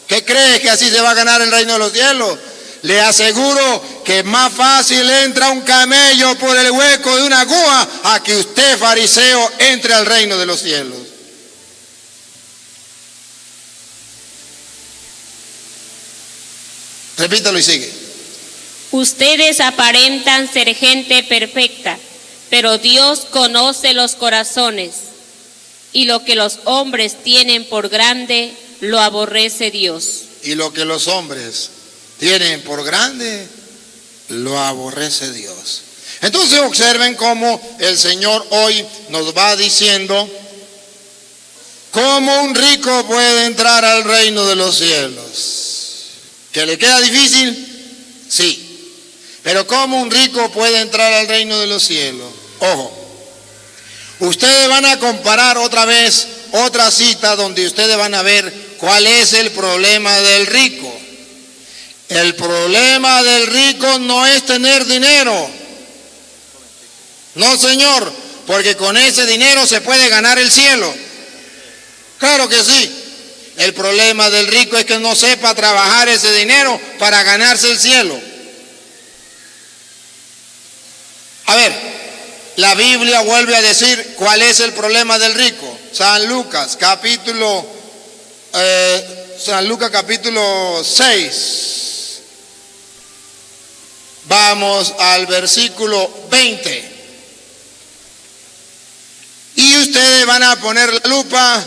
¿Qué crees que así se va a ganar el reino de los cielos? Le aseguro que más fácil entra un camello por el hueco de una aguja a que usted, fariseo, entre al reino de los cielos. Repítalo y sigue. Ustedes aparentan ser gente perfecta, pero Dios conoce los corazones, y lo que los hombres tienen por grande, lo aborrece Dios. Y lo que los hombres tienen por grande, lo aborrece Dios. Entonces observen cómo el Señor hoy nos va diciendo cómo un rico puede entrar al reino de los cielos. ¿Que le queda difícil? Sí. Pero ¿cómo un rico puede entrar al reino de los cielos? Ojo, ustedes van a comparar otra vez otra cita donde ustedes van a ver cuál es el problema del rico. El problema del rico no es tener dinero. No, señor, porque con ese dinero se puede ganar el cielo. Claro que sí. El problema del rico es que no sepa trabajar ese dinero para ganarse el cielo. A ver, la Biblia vuelve a decir cuál es el problema del rico. San Lucas capítulo 6. Vamos al versículo 20. Y ustedes van a poner la lupa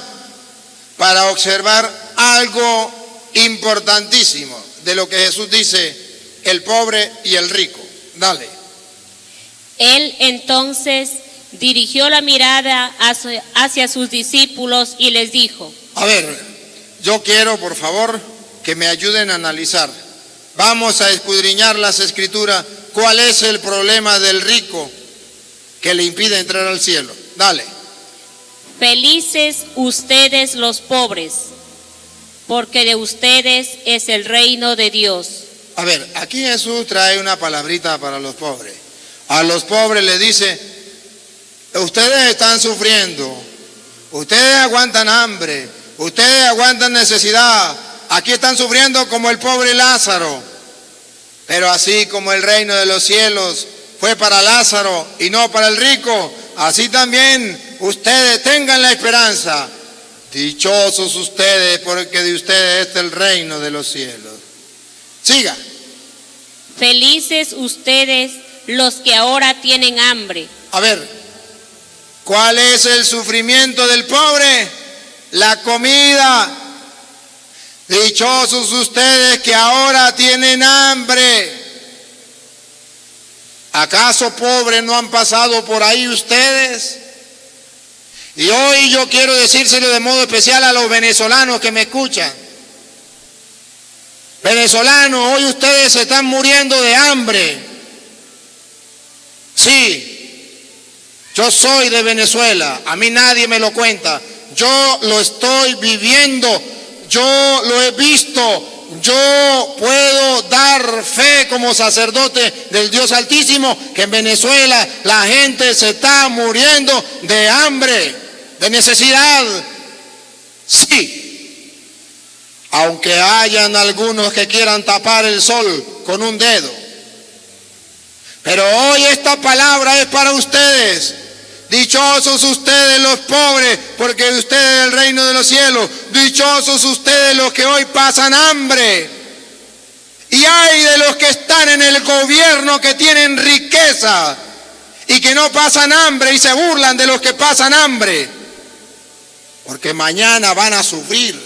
para observar algo importantísimo de lo que Jesús dice, el pobre y el rico. Dale. Él entonces dirigió la mirada hacia sus discípulos y les dijo. A ver, yo quiero, por favor, que me ayuden a analizar. Vamos a escudriñar las escrituras. ¿Cuál es el problema del rico que le impide entrar al cielo? Dale. Felices ustedes los pobres, porque de ustedes es el reino de Dios. A ver, aquí Jesús trae una palabrita para los pobres. A los pobres les dice, ustedes están sufriendo, ustedes aguantan hambre, ustedes aguantan necesidad. Aquí están sufriendo como el pobre Lázaro. Pero así como el reino de los cielos fue para Lázaro y no para el rico, así también ustedes tengan la esperanza. Dichosos ustedes, porque de ustedes es el reino de los cielos. Siga. Felices ustedes los que ahora tienen hambre. A ver, ¿cuál es el sufrimiento del pobre? La comida. Dichosos ustedes que ahora tienen hambre. ¿Acaso pobres no han pasado por ahí ustedes? Y hoy yo quiero decírselo de modo especial a los venezolanos que me escuchan. Venezolanos, hoy ustedes se están muriendo de hambre. Sí, Yo soy de Venezuela, a mí nadie me lo cuenta. Yo lo estoy viviendo, yo lo he visto. Yo puedo dar fe como sacerdote del Dios Altísimo que en Venezuela la gente se está muriendo de hambre, de necesidad. Sí, aunque hayan algunos que quieran tapar el sol con un dedo. Pero hoy esta palabra es para ustedes. Dichosos ustedes los pobres, porque de ustedes es el reino de los cielos. Dichosos ustedes los que hoy pasan hambre. Y hay de los que están en el gobierno que tienen riqueza y que no pasan hambre y se burlan de los que pasan hambre. Porque mañana van a sufrir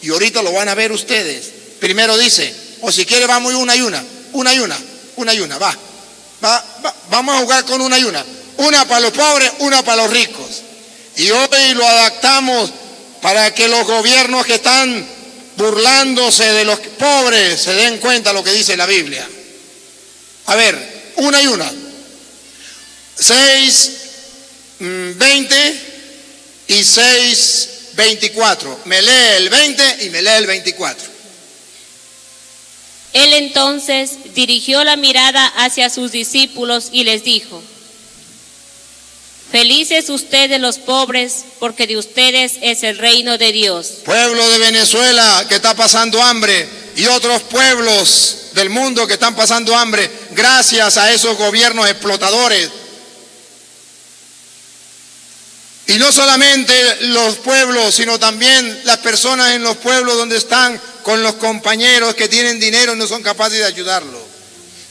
y ahorita lo van a ver ustedes. Primero dice, o si quiere vamos una y una, vamos a jugar con una y una. Una para los pobres, una para los ricos. Y hoy lo adaptamos para que los gobiernos que están burlándose de los pobres se den cuenta de lo que dice la Biblia. A ver, una y una. 6:20 y 6:24. Me lee el 20 y me lee el 24. Él entonces dirigió la mirada hacia sus discípulos y les dijo: felices ustedes los pobres, porque de ustedes es el reino de Dios. Pueblo de Venezuela que está pasando hambre y otros pueblos del mundo que están pasando hambre gracias a esos gobiernos explotadores. Y no solamente los pueblos, sino también las personas en los pueblos donde están con los compañeros que tienen dinero y no son capaces de ayudarlos.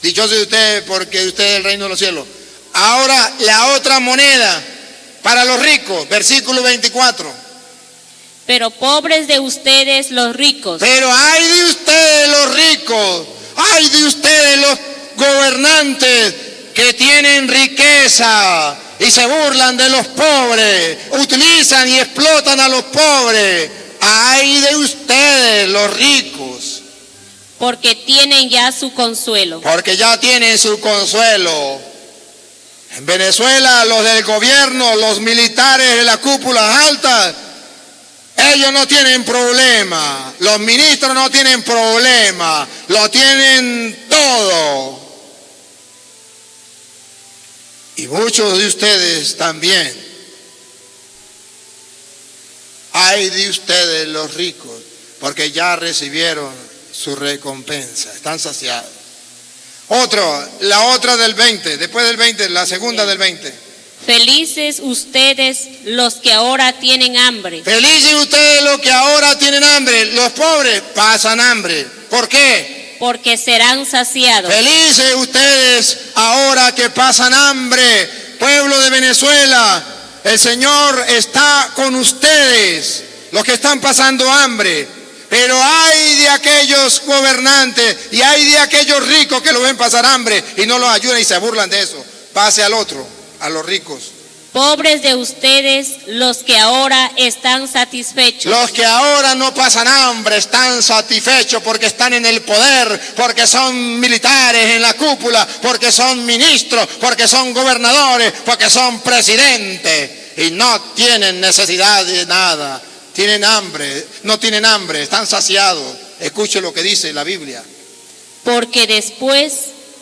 Dichosos de ustedes, porque de ustedes es el reino de los cielos. Ahora la otra moneda para los ricos, versículo 24. Pero pobres de ustedes los ricos. Pero ay de ustedes los ricos, ay de ustedes los gobernantes que tienen riqueza y se burlan de los pobres, utilizan y explotan a los pobres. Ay de ustedes los ricos. Porque tienen ya su consuelo. Porque ya tienen su consuelo. En Venezuela, los del gobierno, los militares de las cúpulas altas, ellos no tienen problema. Los ministros no tienen problema. Lo tienen todo. Y muchos de ustedes también. Ay de ustedes los ricos, porque ya recibieron su recompensa. Están saciados. La otra del 20, después del 20, la segunda del 20. Felices ustedes los que ahora tienen hambre. Felices ustedes los que ahora tienen hambre. Los pobres pasan hambre. ¿Por qué? Porque serán saciados. Felices ustedes ahora que pasan hambre. Pueblo de Venezuela, el Señor está con ustedes, los que están pasando hambre. Pero hay de aquellos gobernantes y hay de aquellos ricos que lo ven pasar hambre y no los ayudan y se burlan de eso. Pase al otro, a los ricos. Pobres de ustedes los que ahora están satisfechos. Los que ahora no pasan hambre están satisfechos porque están en el poder, porque son militares en la cúpula, porque son ministros, porque son gobernadores, porque son presidentes y no tienen necesidad de nada. Tienen hambre, no tienen hambre, están saciados. Escuche lo que dice la Biblia. Porque después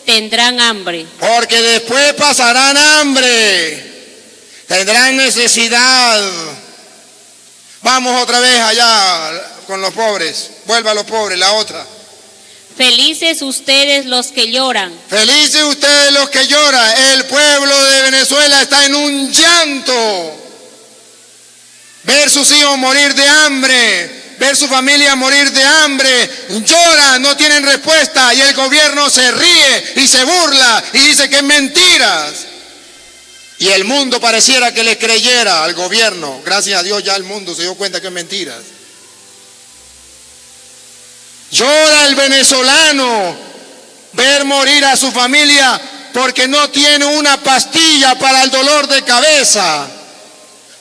tendrán hambre. Porque después pasarán hambre, tendrán necesidad. Vamos otra vez allá con los pobres. Vuelva a los pobres, la otra. Felices ustedes los que lloran. Felices ustedes los que lloran. El pueblo de Venezuela está en un llanto. Ver sus hijos morir de hambre, ver su familia morir de hambre, lloran, no tienen respuesta y el gobierno se ríe y se burla y dice que es mentiras. Y el mundo pareciera que le creyera al gobierno. Gracias a Dios ya el mundo se dio cuenta que es mentiras. Llora el venezolano ver morir a su familia porque no tiene una pastilla para el dolor de cabeza.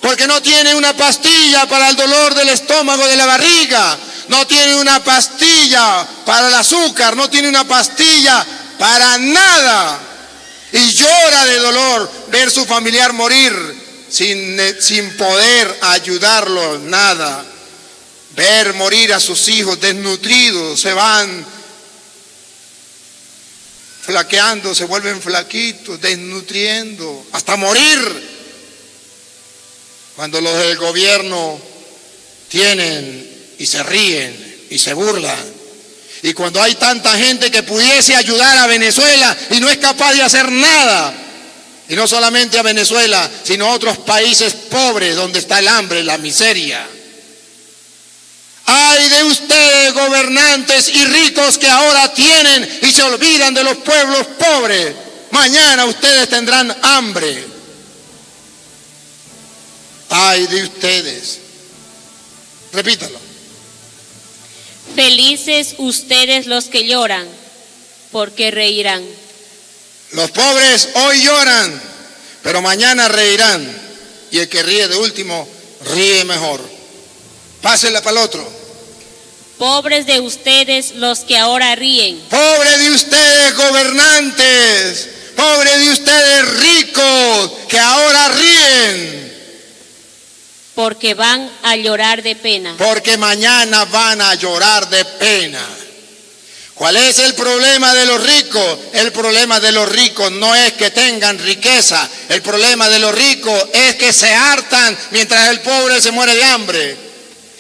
Porque no tiene una pastilla para el dolor del estómago, de la barriga. No tiene una pastilla para el azúcar. No tiene una pastilla para nada. Y llora de dolor ver su familiar morir sin poder ayudarlo, nada. Ver morir a sus hijos desnutridos, se van flaqueando, se vuelven flaquitos, desnutriendo, hasta morir. Cuando los del gobierno tienen y se ríen y se burlan. Y cuando hay tanta gente que pudiese ayudar a Venezuela y no es capaz de hacer nada. Y no solamente a Venezuela, sino a otros países pobres donde está el hambre, la miseria. Ay de ustedes, gobernantes y ricos que ahora tienen y se olvidan de los pueblos pobres. Mañana ustedes tendrán hambre. Ay de ustedes. Repítalo. Felices ustedes los que lloran, porque reirán. Los pobres hoy lloran, pero mañana reirán. Y el que ríe de último, ríe mejor. Pásela para el otro. Pobres de ustedes los que ahora ríen. Pobre de ustedes, gobernantes. Pobre de ustedes, ricos, que ahora ríen. Porque van a llorar de pena. Porque mañana van a llorar de pena. ¿Cuál es el problema de los ricos? El problema de los ricos no es que tengan riqueza. El problema de los ricos es que se hartan mientras el pobre se muere de hambre.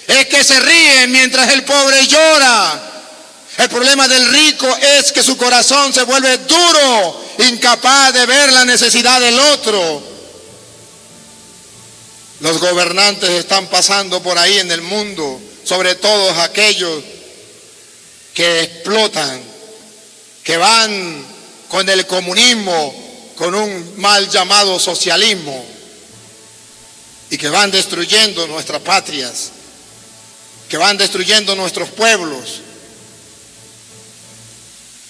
Es que se ríen mientras el pobre llora. El problema del rico es que su corazón se vuelve duro, incapaz de ver la necesidad del otro. Los gobernantes están pasando por ahí en el mundo, sobre todo aquellos que explotan, que van con el comunismo, con un mal llamado socialismo, y que van destruyendo nuestras patrias, que van destruyendo nuestros pueblos.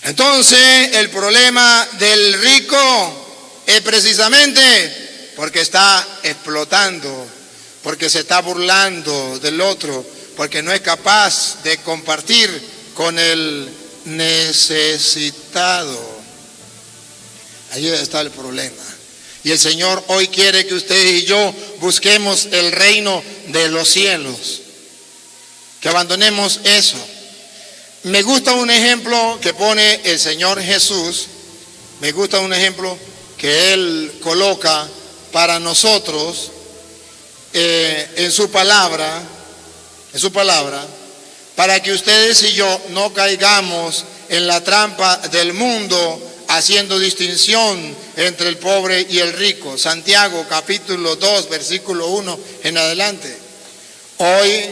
Entonces, el problema del rico es precisamente porque está explotando, porque se está burlando del otro, porque no es capaz de compartir con el necesitado. Ahí está el problema. Y el Señor hoy quiere que usted y yo busquemos el reino de los cielos, que abandonemos eso. Me gusta un ejemplo que pone el Señor Jesús, me gusta un ejemplo que Él coloca para nosotros en su palabra, para que ustedes y yo no caigamos en la trampa del mundo haciendo distinción entre el pobre y el rico. Santiago capítulo 2 versículo 1 en adelante. Hoy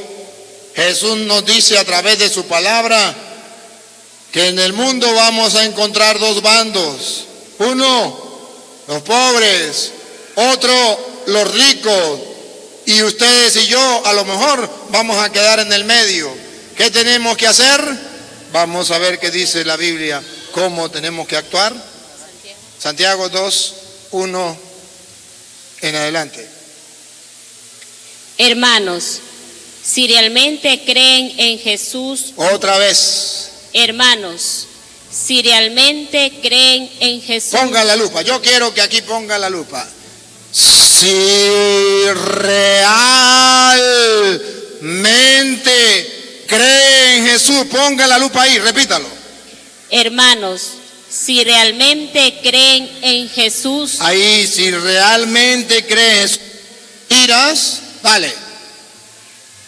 Jesús nos dice a través de su palabra que en el mundo vamos a encontrar dos bandos. Uno, los pobres, otro, los ricos. Y ustedes y yo a lo mejor vamos a quedar en el medio. ¿Qué tenemos que hacer? Vamos a ver qué dice la Biblia, cómo tenemos que actuar. Santiago 2, 1 en adelante. Hermanos, si realmente creen en Jesús. Otra vez. Hermanos, si realmente creen en Jesús. Ponga la lupa, yo quiero que aquí ponga la lupa. Si realmente cree en Jesús, ponga la lupa ahí, repítalo. Hermanos, si realmente creen en Jesús. Ahí, si realmente crees, irás, dale.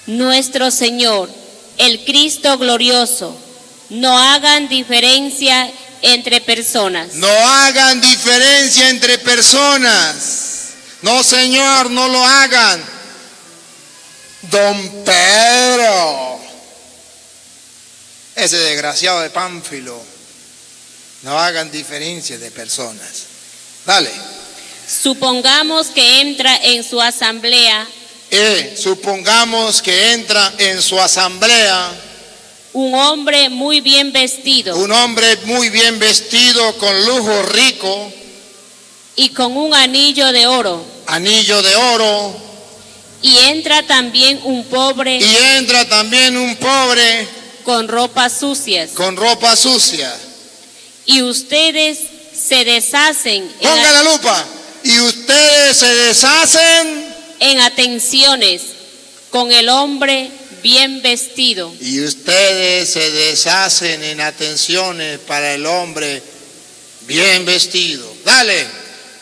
Nuestro Señor, el Cristo glorioso, no hagan diferencia entre personas. No hagan diferencia entre personas. No, Señor, no lo hagan. Don Pedro, ese desgraciado de Pánfilo, no hagan diferencia de personas. Dale. Supongamos que entra en su asamblea. Supongamos que entra en su asamblea un hombre muy bien vestido. Un hombre muy bien vestido, con lujo rico. Y con un anillo de oro. Anillo de oro. Y entra también un pobre. Y entra también un pobre. Con ropas sucias. Con ropa sucia. Y ustedes se deshacen Ponga la lupa. Y ustedes se deshacen en atenciones con el hombre bien vestido. y ustedes se deshacen en atenciones para el hombre bien vestido. Dale.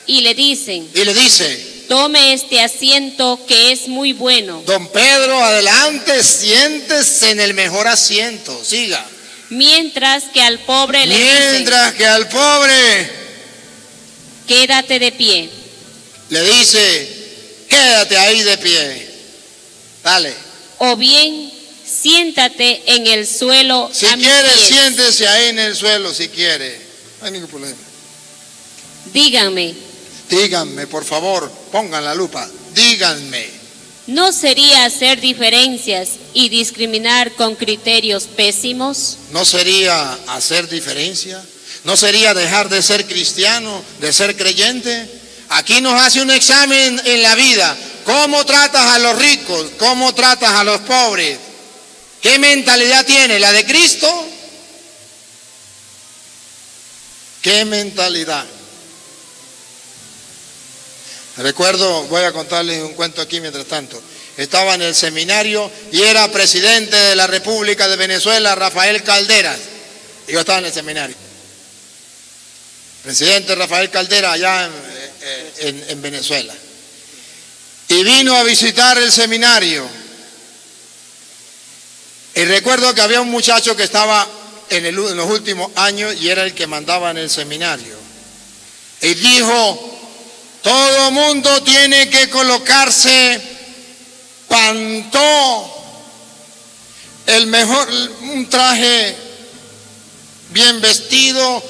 Y le dicen: Y le dice, tome este asiento que es muy bueno. don Pedro, adelante, siéntese en el mejor asiento. Siga. Mientras que al pobre le dicen: Mientras que al pobre quédate de pie. le dice, quédate ahí de pie. Dale. O bien, siéntate en el suelo Si a mis quiere, pies. siéntese ahí en el suelo, si quiere. No hay ningún problema. Díganme, Díganme, por favor, pongan la lupa. Díganme. ¿no sería hacer diferencias y discriminar con criterios pésimos? ¿No sería hacer diferencia? ¿No sería dejar de ser cristiano, de ser creyente? Aquí nos hace un examen en la vida. ¿Cómo tratas a los ricos? ¿Cómo tratas a los pobres? ¿Qué mentalidad tiene? ¿La de Cristo? ¿Qué mentalidad? Recuerdo, voy a contarles un cuento aquí mientras tanto. Estaba en el seminario y era presidente de la República de Venezuela, Rafael Calderas. Y yo estaba en el seminario. Presidente Rafael Calderas allá en Venezuela. Y vino a visitar el seminario. Y recuerdo que había un muchacho que estaba en los últimos años y era el que mandaba en el seminario. Y dijo: todo mundo tiene que colocarse pantó, el mejor, un traje bien vestido,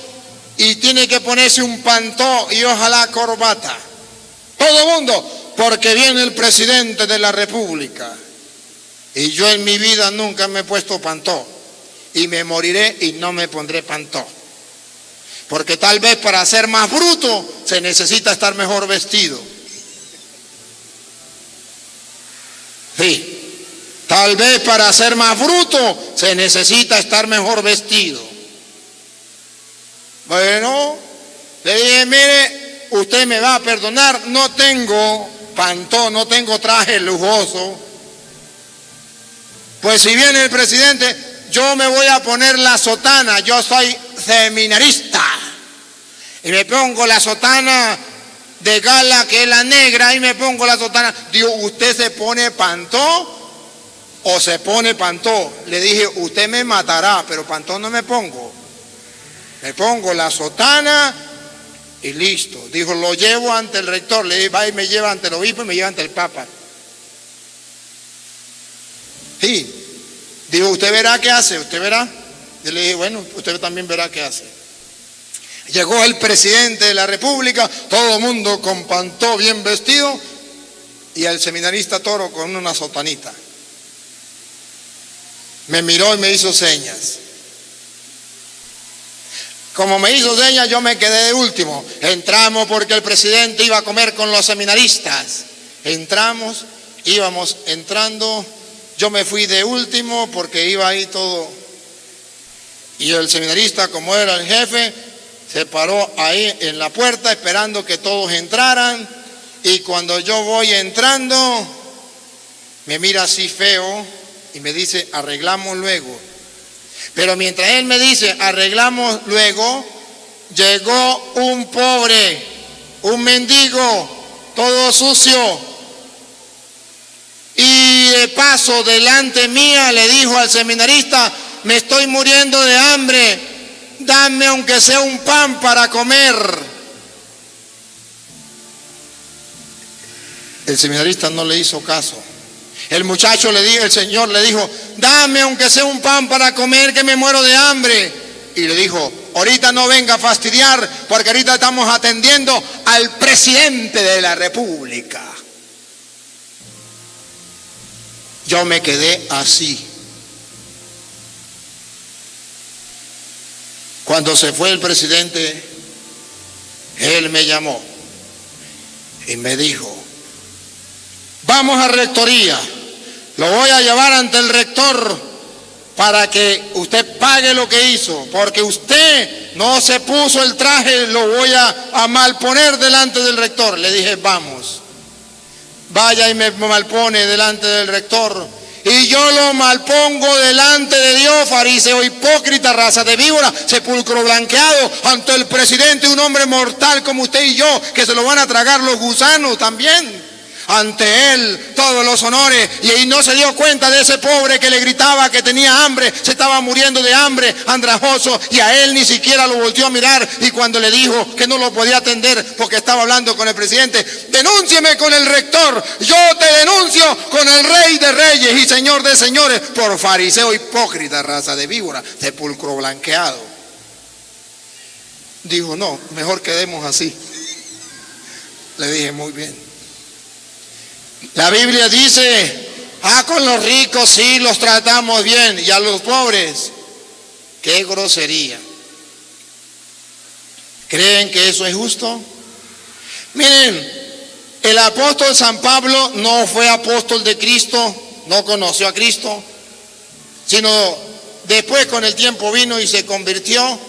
y tiene que ponerse un pantó y ojalá corbata. Todo mundo, porque viene el presidente de la República. Y yo en mi vida nunca me he puesto pantó. Y me moriré y no me pondré pantó. Porque tal vez para ser más bruto se necesita estar mejor vestido. Sí, tal vez para ser más bruto se necesita estar mejor vestido. Bueno, le dije: mire, usted me va a perdonar, no tengo pantón, no tengo traje lujoso. Pues si viene el presidente, yo me voy a poner la sotana, yo soy seminarista. Y me pongo la sotana de gala, que es la negra, y me pongo la sotana. Digo: ¿usted se pone pantó o se pone pantó? Le dije: usted me matará, pero pantó no me pongo. Me pongo la sotana y listo. Dijo: lo llevo ante el rector. Le dije: va y me lleva ante el obispo y me lleva ante el papa. Sí. Dijo: usted verá qué hace, usted verá. Yo le dije: bueno, usted también verá qué hace. Llegó el presidente de la República, todo el mundo con pantó bien vestido, y el seminarista Toro con una sotanita. Me miró y me hizo señas. Como me hizo señas, yo me quedé de último. Entramos porque el presidente iba a comer con los seminaristas. Entramos, íbamos entrando. Yo me fui de último porque iba ahí todo. Y el seminarista, como era el jefe, se paró ahí en la puerta esperando que todos entraran. Y cuando yo voy entrando, me mira así feo y me dice: arreglamos luego. Pero mientras él me dice: arreglamos luego, llegó un pobre, un mendigo, todo sucio. Y de paso delante mía le dijo al seminarista: me estoy muriendo de hambre, dame aunque sea un pan para comer. El seminarista no le hizo caso. El muchacho le dijo, el señor le dijo: dame aunque sea un pan para comer, que me muero de hambre. Y le dijo: ahorita no venga a fastidiar, porque ahorita estamos atendiendo al presidente de la República. Yo me quedé así. Cuando se fue el presidente, él me llamó y me dijo: vamos a rectoría, lo voy a llevar ante el rector para que usted pague lo que hizo, porque usted no se puso el traje, lo voy a malponer delante del rector. Le dije, vamos, vaya y me malpone delante del rector. Y yo lo malpongo delante de Dios, fariseo hipócrita, raza de víbora, sepulcro blanqueado, ante el presidente, un hombre mortal como usted y yo, que se lo van a tragar los gusanos también. Ante él todos los honores, y ahí no se dio cuenta de ese pobre que le gritaba que tenía hambre, se estaba muriendo de hambre, andrajoso, y a él ni siquiera lo volteó a mirar. Y cuando le dijo que no lo podía atender porque estaba hablando con el presidente, denúncieme con el rector, yo te denuncio con el rey de reyes y señor de señores, por fariseo hipócrita, raza de víbora, sepulcro blanqueado. Dijo, no, mejor quedemos así. Le dije, muy bien. La Biblia dice, con los ricos sí los tratamos bien, y a los pobres, qué grosería. ¿Creen que eso es justo? Miren, el apóstol San Pablo no fue apóstol de Cristo, no conoció a Cristo, sino después con el tiempo vino y se convirtió.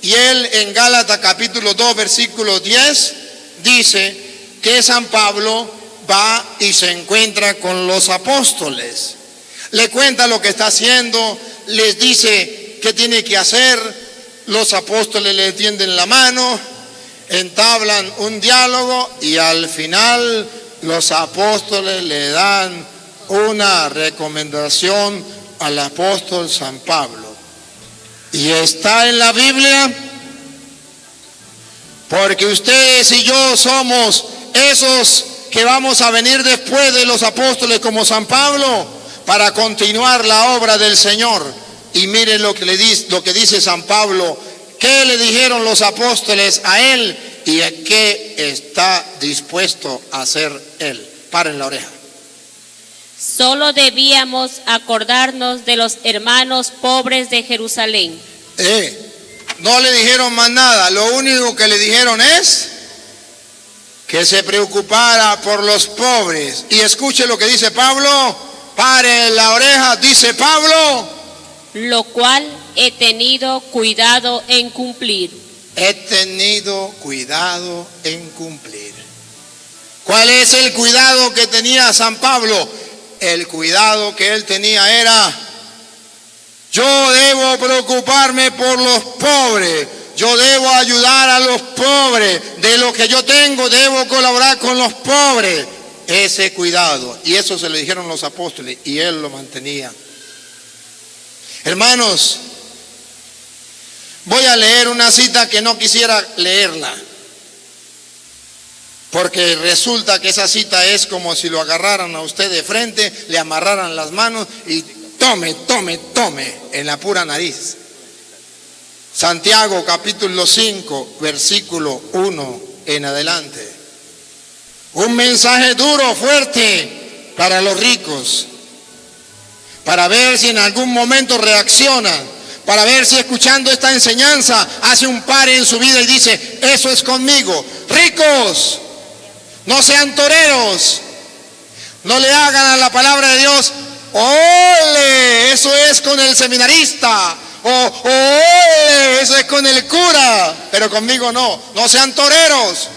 Y él en Gálatas capítulo 2 versículo 10 dice que San Pablo va y se encuentra con los apóstoles, le cuenta lo que está haciendo, les dice qué tiene que hacer, los apóstoles le tienden la mano, entablan un diálogo y al final los apóstoles le dan una recomendación al apóstol San Pablo. Y está en la Biblia, porque ustedes y yo somos esos que vamos a venir después de los apóstoles como San Pablo para continuar la obra del Señor. Y miren lo que dice San Pablo, qué le dijeron los apóstoles a él y a qué está dispuesto a hacer él. Paren la oreja. Solo debíamos acordarnos de los hermanos pobres de Jerusalén. No le dijeron más nada, lo único que le dijeron es que se preocupara por los pobres. Y escuche lo que dice Pablo, pare la oreja, dice Pablo, lo cual he tenido cuidado en cumplir. He tenido cuidado en cumplir. ¿Cuál es el cuidado que tenía San Pablo? El cuidado que él tenía era, yo debo preocuparme por los pobres. Yo debo ayudar a los pobres, de lo que yo tengo debo colaborar con los pobres. Ese cuidado, y eso se le dijeron los apóstoles, y él lo mantenía. Hermanos, voy a leer una cita que no quisiera leerla, porque resulta que esa cita es como si lo agarraran a usted de frente, le amarraran las manos y tome en la pura nariz. Santiago capítulo 5 versículo 1 en adelante. Un mensaje duro, fuerte para los ricos, para ver si en algún momento reaccionan, para ver si escuchando esta enseñanza hace un pare en su vida y dice, eso es conmigo. Ricos, no sean toreros, no le hagan a la palabra de Dios, ole, eso es con el seminarista, eso es con el cura, pero conmigo no. No sean toreros.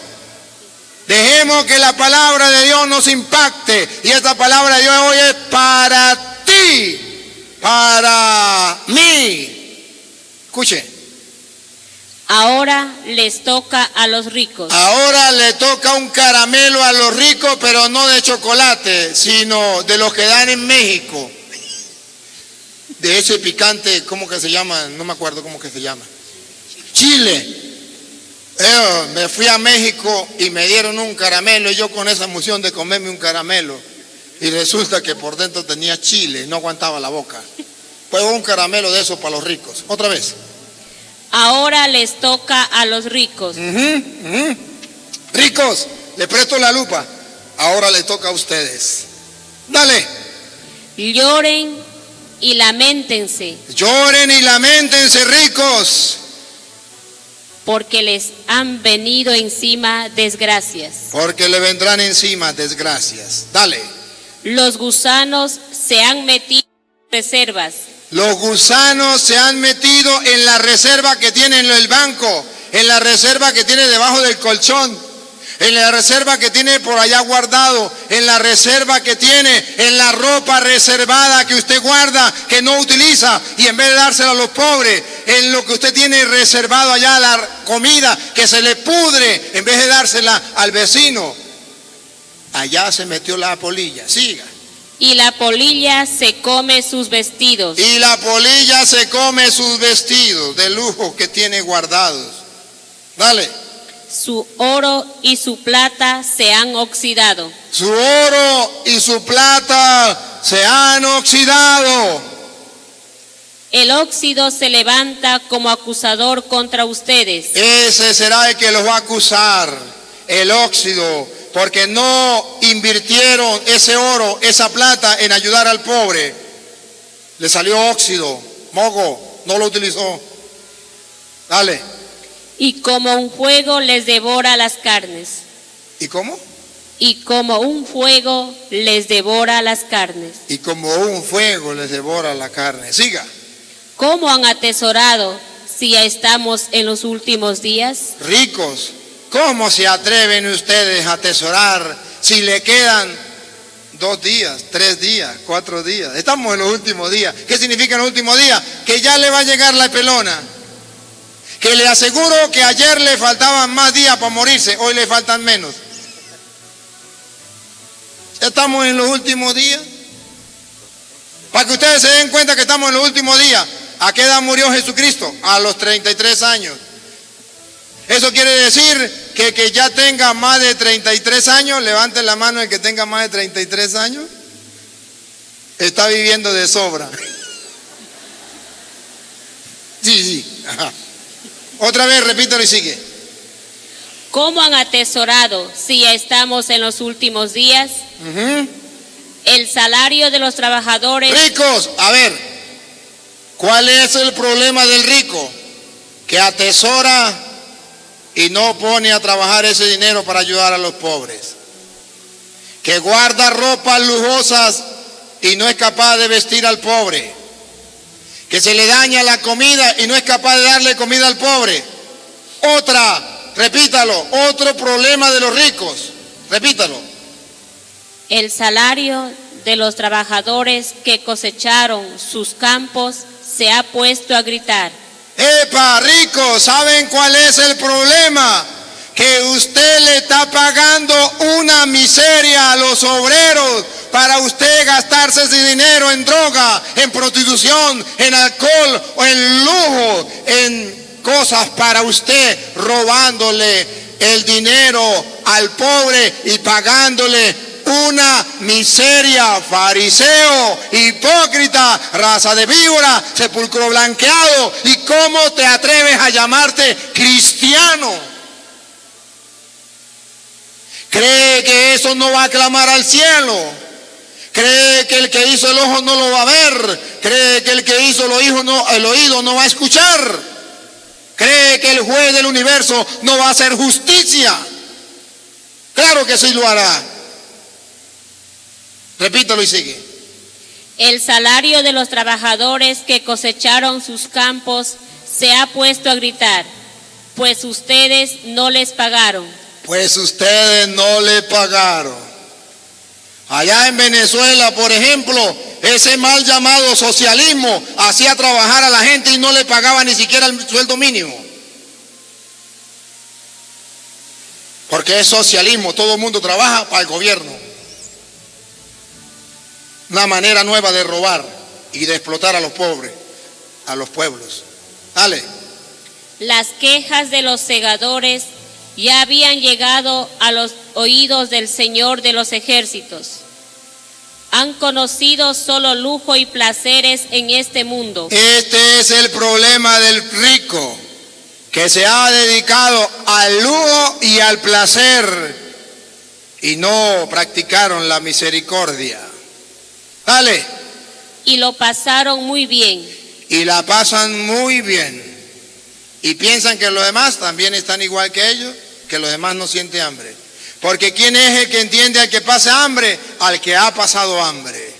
Dejemos que la palabra de Dios nos impacte, y esta palabra de Dios hoy es para ti, para mí. Escuche. Ahora les toca a los ricos. Ahora le toca un caramelo a los ricos, pero no de chocolate, sino de los que dan en México. De ese picante, ¿cómo que se llama? No me acuerdo cómo que se llama. Chile. Me fui a México y me dieron un caramelo, y yo con esa emoción de comerme un caramelo, y resulta que por dentro tenía chile, no aguantaba la boca. Pues un caramelo de esos para los ricos. Otra vez. Ahora les toca a los ricos. Ricos, le presto la lupa. Ahora les toca a ustedes. Dale. Lloren y lamentense. Lloren y lamentense, ricos. Porque les han venido encima desgracias. Porque le vendrán encima desgracias. Dale. Los gusanos se han metido en reservas. Los gusanos se han metido en la reserva que tiene en el banco, en la reserva que tiene debajo del colchón, en la reserva que tiene por allá guardado, en la reserva que tiene, en la ropa reservada que usted guarda, que no utiliza, y en vez de dársela a los pobres, en lo que usted tiene reservado allá, la comida que se le pudre, en vez de dársela al vecino, allá se metió la polilla. Siga. Y la polilla se come sus vestidos. Y la polilla se come sus vestidos de lujo que tiene guardados. Dale. Su oro y su plata se han oxidado. Su oro y su plata se han oxidado. El óxido se levanta como acusador contra ustedes. Ese será el que los va a acusar, el óxido, porque no invirtieron ese oro, esa plata en ayudar al pobre. Le salió óxido, mogo, no lo utilizó. Dale. Y como un fuego les devora las carnes. ¿Y cómo? Y como un fuego les devora las carnes. Y como un fuego les devora la carne. Siga. ¿Cómo han atesorado si ya estamos en los últimos días? Ricos, ¿cómo se atreven ustedes a atesorar si le quedan 2 días, 3 días, 4 días? Estamos en los últimos días. ¿Qué significa en los últimos días? Que ya le va a llegar la pelona. Que le aseguro que ayer le faltaban más días para morirse, hoy le faltan menos. Estamos en los últimos días. Para que ustedes se den cuenta que estamos en los últimos días. ¿A qué edad murió Jesucristo? A los 33 años. Eso quiere decir que ya tenga más de 33 años, levante la mano el que tenga más de 33 años, está viviendo de sobra. Sí. Ajá. Otra vez, repítelo y sigue. ¿Cómo han atesorado si ya estamos en los últimos días? El salario de los trabajadores. Ricos, a ver, ¿cuál es el problema del rico? Que atesora y no pone a trabajar ese dinero para ayudar a los pobres. Que guarda ropas lujosas y no es capaz de vestir al pobre. Que se le daña la comida y no es capaz de darle comida al pobre. Repítalo, otro problema de los ricos. Repítalo. El salario de los trabajadores que cosecharon sus campos se ha puesto a gritar. ¡Epa, ricos! ¿Saben cuál es el problema? Que usted le está pagando una miseria a los obreros para usted gastarse ese dinero en droga, en prostitución, en alcohol o en lujo, en cosas para usted, robándole el dinero al pobre y pagándole una miseria. Fariseo, hipócrita, raza de víbora, sepulcro blanqueado. ¿Y cómo te atreves a llamarte cristiano? ¿Cree que eso no va a clamar al cielo? ¿Cree que el que hizo el ojo no lo va a ver? ¿Cree que el que hizo el oído no va a escuchar? ¿Cree que el juez del universo no va a hacer justicia? Claro que sí lo hará. Repítalo y sigue. El salario de los trabajadores que cosecharon sus campos se ha puesto a gritar, pues ustedes no les pagaron. Pues ustedes no le pagaron. Allá en Venezuela, por ejemplo, ese mal llamado socialismo hacía trabajar a la gente y no le pagaba ni siquiera el sueldo mínimo. Porque es socialismo, todo el mundo trabaja para el gobierno. Una manera nueva de robar y de explotar a los pobres, a los pueblos. Dale. Las quejas de los segadores ya habían llegado a los oídos del Señor de los ejércitos. Han conocido solo lujo y placeres en este mundo. Este es el problema del rico, que se ha dedicado al lujo y al placer y no practicaron la misericordia. Dale. Y lo pasaron muy bien. Y la pasan muy bien. Y piensan que los demás también están igual que ellos, que los demás no sienten hambre. Porque ¿quién es el que entiende al que pasa hambre? Al que ha pasado hambre.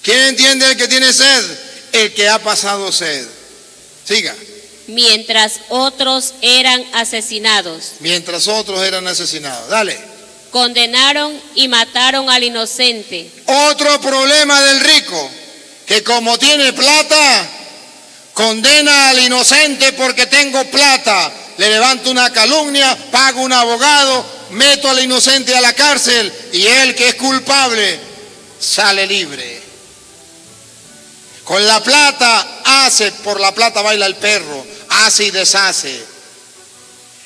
¿Quién entiende al que tiene sed? el que ha pasado sed. Siga. mientras otros eran asesinados. Mientras otros eran asesinados. Dale. Condenaron y mataron al inocente. Otro problema del rico, que como tiene plata, condena al inocente porque tengo plata. Le levanto una calumnia, pago un abogado, meto al inocente a la cárcel y él que es culpable sale libre. Con la plata hace, por la plata baila el perro, hace y deshace.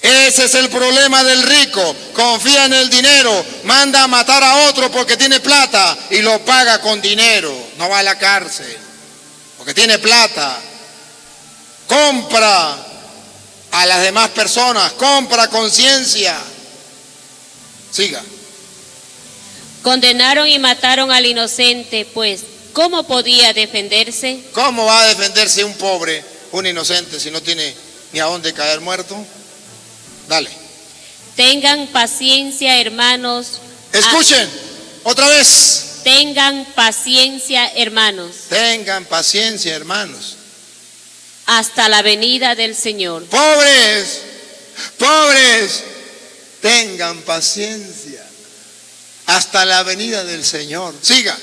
Ese es el problema del rico, confía en el dinero, manda a matar a otro porque tiene plata y lo paga con dinero, no va a la cárcel, porque tiene plata. Compra a las demás personas, compra conciencia. Siga. Condenaron y mataron al inocente, pues, ¿cómo podía defenderse? ¿Cómo va a defenderse un pobre, un inocente, si no tiene ni a dónde caer muerto? Dale. Tengan paciencia, hermanos. Escuchen, otra vez. Tengan paciencia, hermanos. Tengan paciencia, hermanos. Hasta la venida del Señor. Pobres, pobres, tengan paciencia. Hasta la venida del Señor. Siga.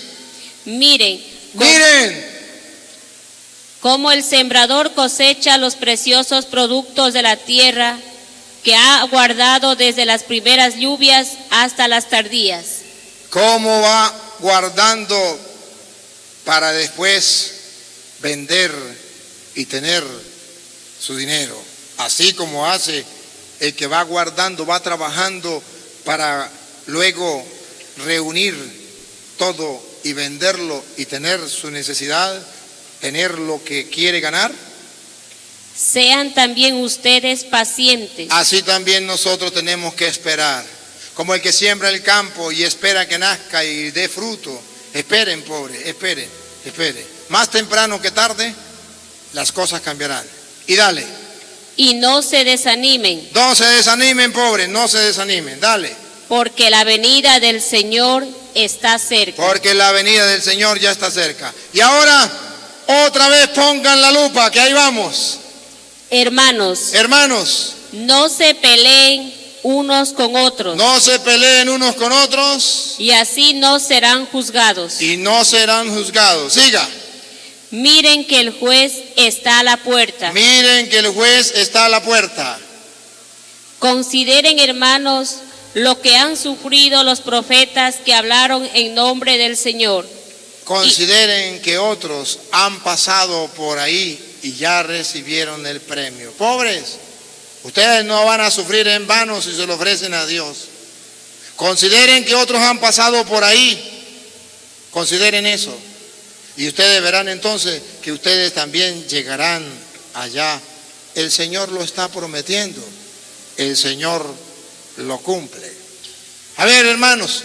Miren cómo el sembrador cosecha los preciosos productos de la tierra que ha guardado desde las primeras lluvias hasta las tardías. Cómo va guardando para después vender y tener su dinero. Así como hace el que va guardando, va trabajando para luego reunir todo y venderlo y tener su necesidad, tener lo que quiere ganar. Sean también ustedes pacientes. Así también nosotros tenemos que esperar. Como el que siembra el campo y espera que nazca y dé fruto. Esperen, pobre, esperen. Más temprano que tarde, las cosas cambiarán. Y dale. Y no se desanimen. No se desanimen, pobre, no se desanimen. Dale. Porque la venida del Señor está cerca. Porque la venida del Señor ya está cerca. Y ahora, otra vez pongan la lupa, que ahí vamos. Hermanos, no se peleen unos con otros. No se peleen unos con otros. Y así no serán juzgados. Y no serán juzgados. Siga. Miren que el juez está a la puerta. Miren que el juez está a la puerta. Consideren, hermanos, lo que han sufrido los profetas que hablaron en nombre del Señor. Consideren que otros han pasado por ahí y ya recibieron el premio. Pobres, ustedes no van a sufrir en vano si se lo ofrecen a Dios. Consideren que otros han pasado por ahí. Consideren eso. Y ustedes verán entonces que ustedes también llegarán allá. El Señor lo está prometiendo. El Señor lo cumple. A ver, hermanos,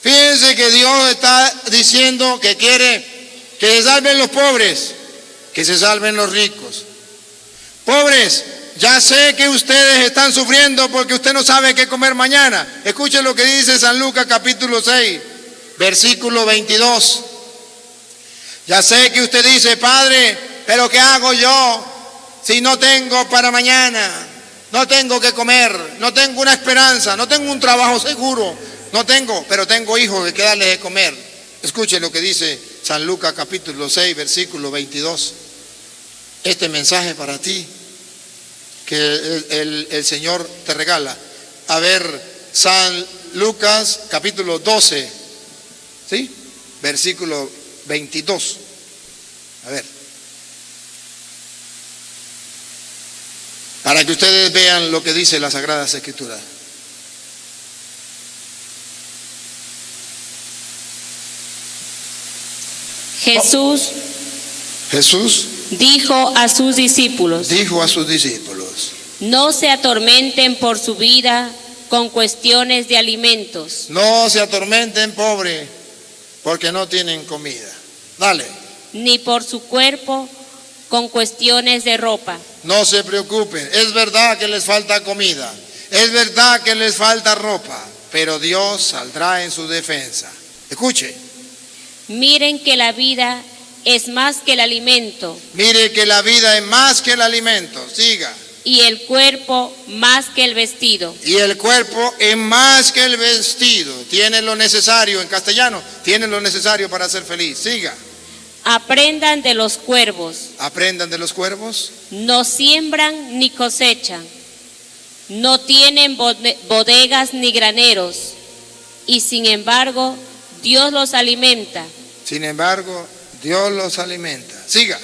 fíjense que Dios está diciendo que quiere que se salven los pobres, que se salven los ricos. Pobres, ya sé que ustedes están sufriendo porque usted no sabe qué comer mañana. Escuchen lo que dice San Lucas capítulo 6, versículo 22. Ya sé que usted dice, Padre, pero ¿qué hago yo si no tengo para mañana? No tengo que comer, no tengo una esperanza, no tengo un trabajo seguro, no tengo, pero tengo hijos que darles de comer. Escuchen lo que dice San Lucas capítulo 6, versículo 22. Este mensaje para ti que el Señor te regala. A ver, San Lucas capítulo 12, ¿sí? Versículo 22. A ver. Para que ustedes vean lo que dice las Sagradas Escrituras. Jesús dijo a sus discípulos, no se atormenten por su vida con cuestiones de alimentos. No se atormenten, pobre, porque no tienen comida. Dale. Ni por su cuerpo con cuestiones de ropa. No se preocupen, es verdad que les falta comida, es verdad que les falta ropa, pero Dios saldrá en su defensa. Escuche. Miren que la vida es más que el alimento, Mire que la vida es más que el alimento. Siga. y el cuerpo más que el vestido. Y el cuerpo es más que el vestido. Tiene lo necesario, en castellano, tiene lo necesario para ser feliz. Siga. Aprendan de los cuervos, Aprendan de los cuervos. no siembran ni cosechan, no tienen bodegas ni graneros, y sin embargo Dios los alimenta. Sin embargo, Dios los alimenta. Siga.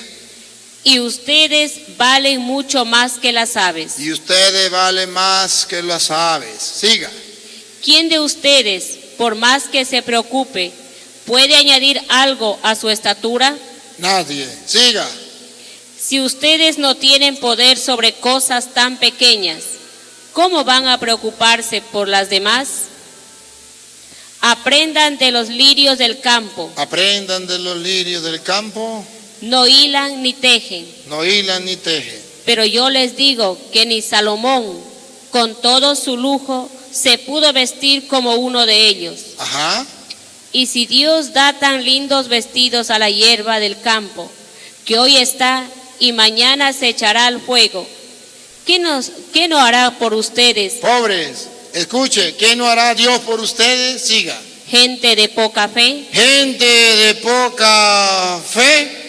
Y ustedes valen mucho más que las aves. Y ustedes valen más que las aves. Siga. ¿Quién de ustedes, por más que se preocupe, puede añadir algo a su estatura? Nadie. Siga. Si ustedes no tienen poder sobre cosas tan pequeñas, ¿cómo van a preocuparse por las demás? Aprendan de los lirios del campo. Aprendan de los lirios del campo. No hilan ni tejen, No hilan ni tejen. pero yo les digo que ni Salomón, con todo su lujo, se pudo vestir como uno de ellos. Ajá. Y si Dios da tan lindos vestidos a la hierba del campo, que hoy está y mañana se echará al fuego, ¿qué no hará por ustedes, Pobres, escuche, ¿qué no hará Dios por ustedes? Siga. gente de poca fe? Gente de poca fe.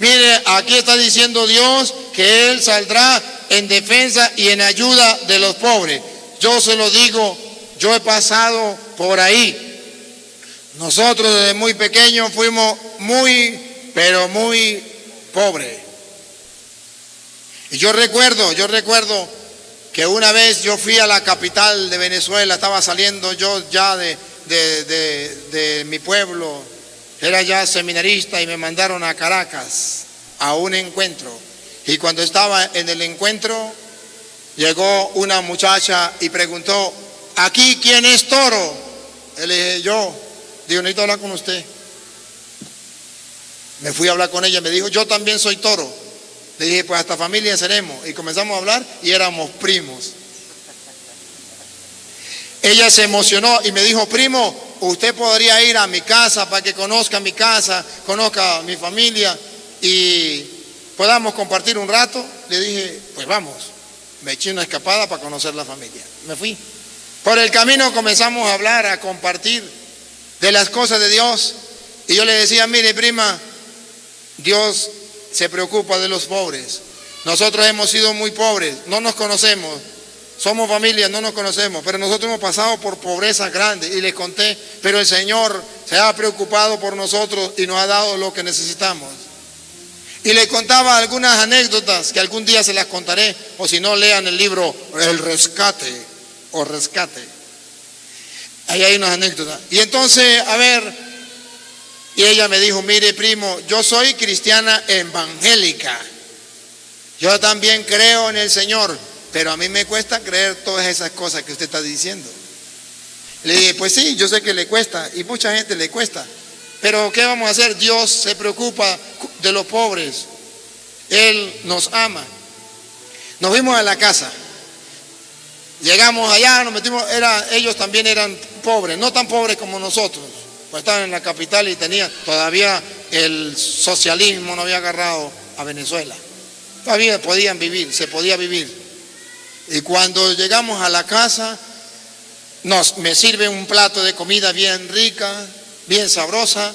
Mire, aquí está diciendo Dios que Él saldrá en defensa y en ayuda de los pobres. Yo se lo digo, yo he pasado por ahí. Nosotros desde muy pequeños fuimos muy, pero muy pobres. Y yo recuerdo que una vez yo fui a la capital de Venezuela, estaba saliendo yo ya de mi pueblo. Era ya seminarista y me mandaron a Caracas a un encuentro. Y cuando estaba en el encuentro, llegó una muchacha y preguntó, ¿aquí quién es toro? Le dije, yo. Digo, necesito hablar con usted. Me fui a hablar con ella, me dijo, yo también soy toro. Le dije, pues hasta familia seremos. Y comenzamos a hablar y éramos primos. Ella se emocionó y me dijo, primo, usted podría ir a mi casa para que conozca mi casa, conozca mi familia y podamos compartir un rato. Le dije, pues vamos. Me eché una escapada para conocer la familia. Me fui. Por el camino comenzamos a hablar, a compartir de las cosas de Dios. Y yo le decía, mire prima, Dios se preocupa de los pobres. Nosotros hemos sido muy pobres, no nos conocemos. Somos familia, no nos conocemos, pero nosotros hemos pasado por pobreza grande y les conté, pero el Señor se ha preocupado por nosotros y nos ha dado lo que necesitamos. Y le contaba algunas anécdotas que algún día se las contaré, o si no, lean el libro El Rescate o Rescate. Ahí hay unas anécdotas. Y entonces, a ver, y ella me dijo, mire primo, yo soy cristiana evangélica. Yo también creo en el Señor, pero a mí me cuesta creer todas esas cosas que usted está diciendo. Le dije, pues sí, yo sé que le cuesta y mucha gente le cuesta. Pero ¿qué vamos a hacer? Dios se preocupa de los pobres. Él nos ama. Nos fuimos a la casa. Llegamos allá, nos metimos, ellos también eran pobres, no tan pobres como nosotros. Pues estaban en la capital y tenían, todavía el socialismo no había agarrado a Venezuela. Todavía podían vivir, se podía vivir. Y cuando llegamos a la casa, me sirve un plato de comida bien rica, bien sabrosa,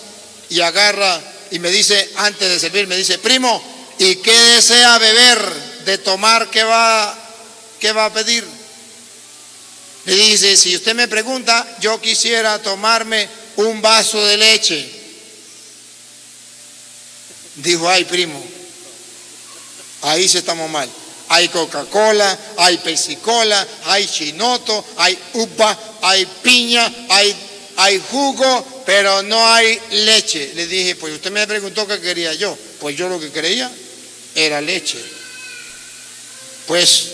y agarra y me dice, antes de servir, me dice, primo, ¿y qué desea beber, de tomar, qué va a pedir? Le dice, si usted me pregunta, yo quisiera tomarme un vaso de leche. Dijo, ay primo, ahí sí estamos mal. Hay Coca-Cola, hay Pepsi-Cola, hay Chinoto, hay uva, hay piña, hay jugo, pero no hay leche. Le dije, pues usted me preguntó qué quería yo. Pues yo lo que quería era leche. Pues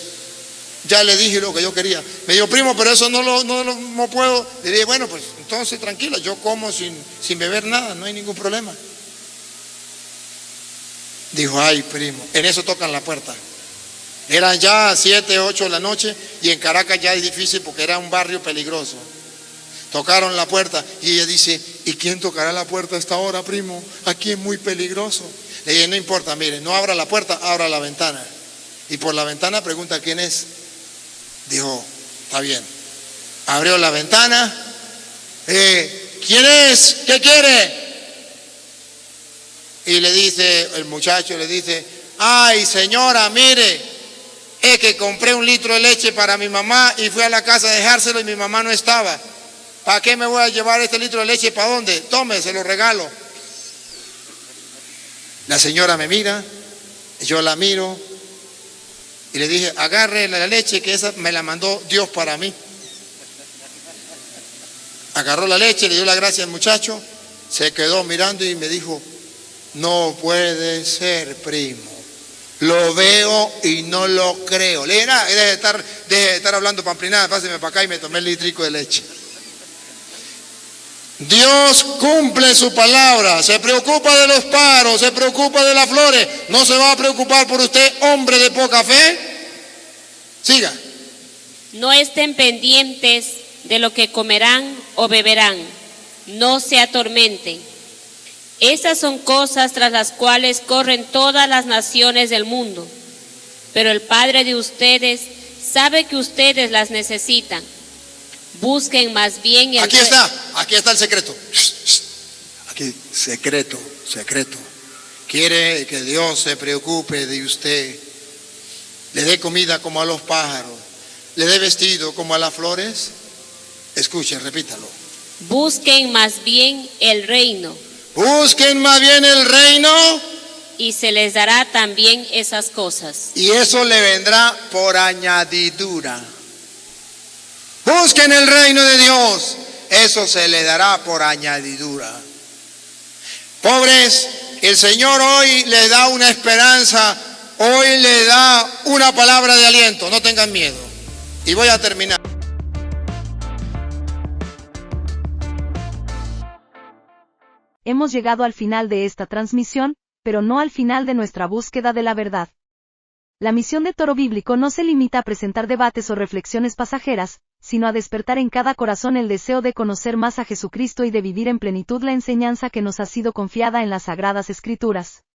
ya le dije lo que yo quería. Me dijo, primo, pero eso no puedo. Le dije, bueno, pues entonces tranquila, yo como sin beber nada, no hay ningún problema. Dijo, ay primo, en eso tocan la puerta. Eran ya 7, 8 de la noche y en Caracas ya es difícil porque era un barrio peligroso. Tocaron la puerta y ella dice, ¿y quién tocará la puerta a esta hora, primo? Aquí es muy peligroso. Le dije, no importa, mire, no abra la puerta, abra la ventana. Y por la ventana pregunta quién es. Dijo, está bien. Abrió la ventana. ¿Quién es? ¿Qué quiere? Y le dice, el muchacho le dice, ay señora, mire, es que compré 1 litro de leche para mi mamá y fui a la casa a dejárselo y mi mamá no estaba. ¿Para qué me voy a llevar este litro de leche? ¿Para dónde? Tome, se lo regalo. La señora me mira, yo la miro y le dije, agarre la leche que esa me la mandó Dios para mí. Agarró la leche, le dio la gracia al muchacho, se quedó mirando y me dijo, no puede ser, primo. Lo veo y no lo creo. Le dije, nada, deje de estar hablando pamplinada, páseme para acá y me tomé el litrico de leche. Dios cumple su palabra, se preocupa de los pájaros, se preocupa de las flores. ¿No se va a preocupar por usted, hombre de poca fe? Siga. No estén pendientes de lo que comerán o beberán, no se atormenten. Esas son cosas tras las cuales corren todas las naciones del mundo, pero el Padre de ustedes sabe que ustedes las necesitan. Busquen más bien el... Aquí está el secreto. Aquí, secreto. Quiere que Dios se preocupe de usted, le dé comida como a los pájaros, le dé vestido como a las flores. Escuchen, repítalo. Busquen más bien el reino. Busquen más bien el reino. Y se les dará también esas cosas. Y eso le vendrá por añadidura. Busquen el reino de Dios. Eso se le dará por añadidura. Pobres, el Señor hoy les da una esperanza. Hoy le da una palabra de aliento. No tengan miedo. Y voy a terminar. Hemos llegado al final de esta transmisión, pero no al final de nuestra búsqueda de la verdad. La misión de Toro Bíblico no se limita a presentar debates o reflexiones pasajeras, sino a despertar en cada corazón el deseo de conocer más a Jesucristo y de vivir en plenitud la enseñanza que nos ha sido confiada en las Sagradas Escrituras.